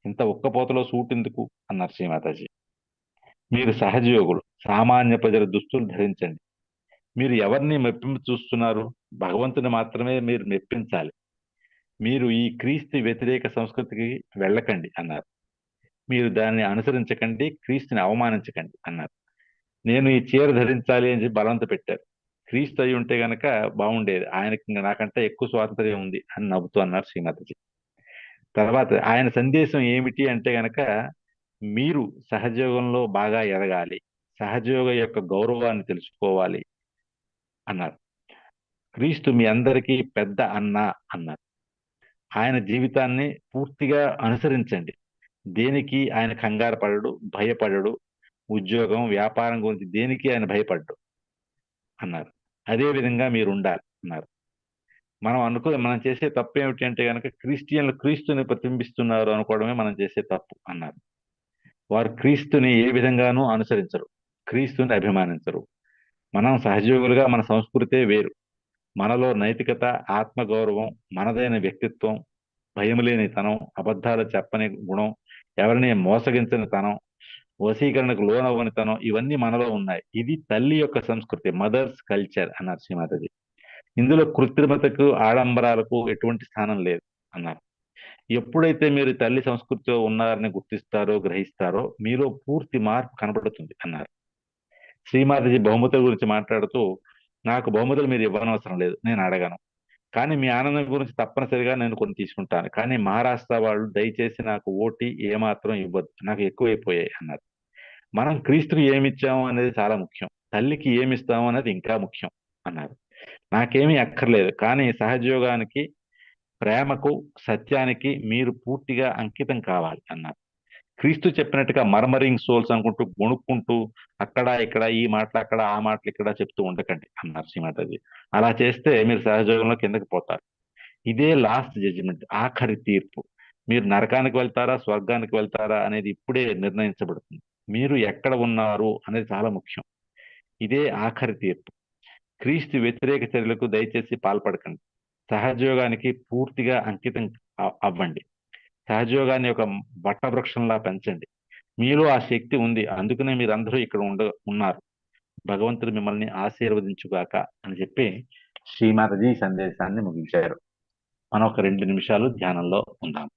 ఇంత ఉక్కపోతలో సూట్ ఎందుకు అన్నారు శ్రీమాతాజీ. మీరు సహజయోగులు, సామాన్య ప్రజల దుస్తులు ధరించండి. మీరు ఎవరిని మెప్పింపు చూస్తున్నారు? భగవంతుని మాత్రమే మీరు మెప్పించాలి. మీరు ఈ క్రీస్తు వ్యతిరేక సంస్కృతికి వెళ్ళకండి అన్నారు. మీరు దాన్ని అనుసరించకండి, క్రీస్తుని అవమానించకండి అన్నారు. నేను ఈ చీర ధరించాలి అని చెప్పి బలవంత పెట్టారు. క్రీస్తు అయి ఉంటే గనక బాగుండేది, ఆయనకి ఇంకా నాకంటే ఎక్కువ స్వాతంత్ర్యం ఉంది అని నవ్వుతూ అన్నారు శ్రీమతిజీ. తర్వాత ఆయన సందేశం ఏమిటి అంటే గనక, మీరు సహజయోగంలో బాగా ఎదగాలి, సహజయోగ యొక్క గౌరవాన్ని తెలుసుకోవాలి అన్నారు. క్రీస్తు మీ అందరికీ పెద్ద అన్న అన్నారు. ఆయన జీవితాన్ని పూర్తిగా అనుసరించండి. దేనికి ఆయన కంగారు పడడు, భయపడడు. ఉద్యోగం, వ్యాపారం గురించి దేనికి ఆయన భయపడ్డు అన్నారు. అదే విధంగా మీరు ఉండాలి అన్నారు. మనం చేసే తప్పు ఏమిటి అంటే కనుక, క్రిస్టియన్లు క్రీస్తుని ప్రతిబింబిస్తున్నారు అనుకోవడమే మనం చేసే తప్పు అన్నారు. వారు క్రీస్తుని ఏ విధంగానూ అనుసరించరు, క్రీస్తుని అభిమానించరు. మనం సహజీవులుగా మన సంస్కృతే వేరు. మనలో నైతికత, ఆత్మగౌరవం, మనదైన వ్యక్తిత్వం, భయం లేని తనం, అబద్ధాలు చెప్పని గుణం, ఎవరిని మోసగించని తనం, వశీకరణకు లోనవ్వని తనం, ఇవన్నీ మనలో ఉన్నాయి. ఇది తల్లి యొక్క సంస్కృతి, మదర్స్ కల్చర్ అన్నారు శ్రీమాతాజీ. ఇందులో కృత్రిమతకు, ఆడంబరాలకు ఎటువంటి స్థానం లేదు అన్నారు. ఎప్పుడైతే మీరు తల్లి సంస్కృతిలో ఉన్నారని గుర్తిస్తారో, గ్రహిస్తారో, మీలో పూర్తి మార్పు కనబడుతుంది అన్నారు. శ్రీమాతాజీ బహుమతుల గురించి మాట్లాడుతూ, నాకు బహుమతులు మీరు ఇవ్వనవసరం లేదు, నేను అడగను. కానీ మీ ఆనందం గురించి తప్పనిసరిగా నేను కొన్ని తీసుకుంటాను. కానీ మహారాష్ట్ర వాళ్ళు దయచేసి నాకు ఓటి ఏమాత్రం ఇవ్వద్దు, నాకు ఎక్కువైపోయాయి అన్నారు. మనం క్రీస్తుకి ఏమిచ్చాము అనేది చాలా ముఖ్యం, తల్లికి ఏమిస్తాము అనేది ఇంకా ముఖ్యం అన్నారు. నాకేమీ అక్కర్లేదు, కానీ సహజయోగానికి, ప్రేమకు, సత్యానికి మీరు పూర్తిగా అంకితం కావాలి అన్నారు. క్రీస్తు చెప్పినట్టుగా మర్మరింగ్ సోల్స్ అనుకుంటూ, గొణుక్కుంటూ అక్కడ ఇక్కడ ఈ మాటలు అక్కడ, ఆ మాటలు ఇక్కడ చెప్తూ ఉండకండి అన్నారు శ్రీమాతాజీ. అలా చేస్తే మీరు సహజయోగంలో కిందకి పోతారు. ఇదే లాస్ట్ జడ్జిమెంట్, ఆఖరి తీర్పు. మీరు నరకానికి వెళ్తారా, స్వర్గానికి వెళ్తారా అనేది ఇప్పుడే నిర్ణయించబడుతుంది. మీరు ఎక్కడ ఉన్నారు అనేది చాలా ముఖ్యం. ఇదే ఆఖరి తీర్పు. క్రీస్తు వ్యతిరేక చర్యలకు దయచేసి పాల్పడకండి. సహజయోగానికి పూర్తిగా అంకితం అవ్వండి. సహజయోగాన్ని ఒక వటవృక్షంలా పెంచండి. మీలో ఆ శక్తి ఉంది, అందుకనే మీరందరూ ఇక్కడ ఉన్నారు. భగవంతుడు మిమ్మల్ని ఆశీర్వదించుగాక అని చెప్పి శ్రీమాతజీ ఈ సందేశాన్ని ముగించారు. మనం ఒక 2 నిమిషాలు ధ్యానంలో ఉందాం.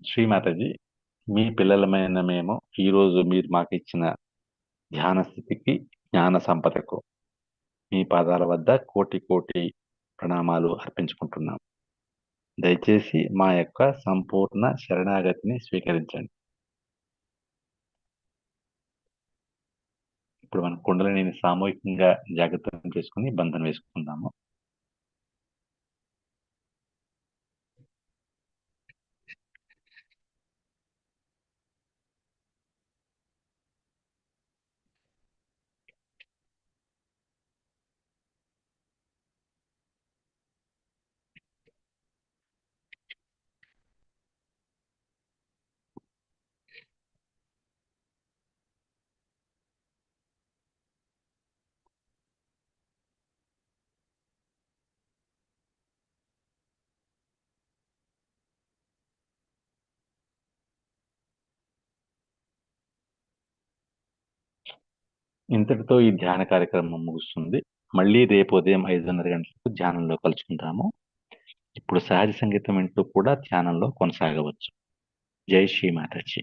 శ్రీమాతజీ, మీ పిల్లలమైన మేము ఈరోజు మీరు మాకు ఇచ్చిన ధ్యాన స్థితికి, జ్ఞాన సంపదకు మీ పాదాల వద్ద కోటి కోటి ప్రణామాలు అర్పించుకుంటున్నాం. దయచేసి మా యొక్క సంపూర్ణ శరణాగతిని స్వీకరించండి. ఇప్పుడు మన కుండలిని సామూహికంగా జాగ్రత్త చేసుకుని బంధం వేసుకుందాము. ఇంతటితో ఈ ధ్యాన కార్యక్రమం ముగుస్తుంది. మళ్ళీ రేపు ఉదయం 5:30 గంటలకు ధ్యానంలో కలుసుకుందాము. ఇప్పుడు సహజ సంగీతం వింటూ కూడా ధ్యానంలో కొనసాగవచ్చు. జై శ్రీ మాతాజీ.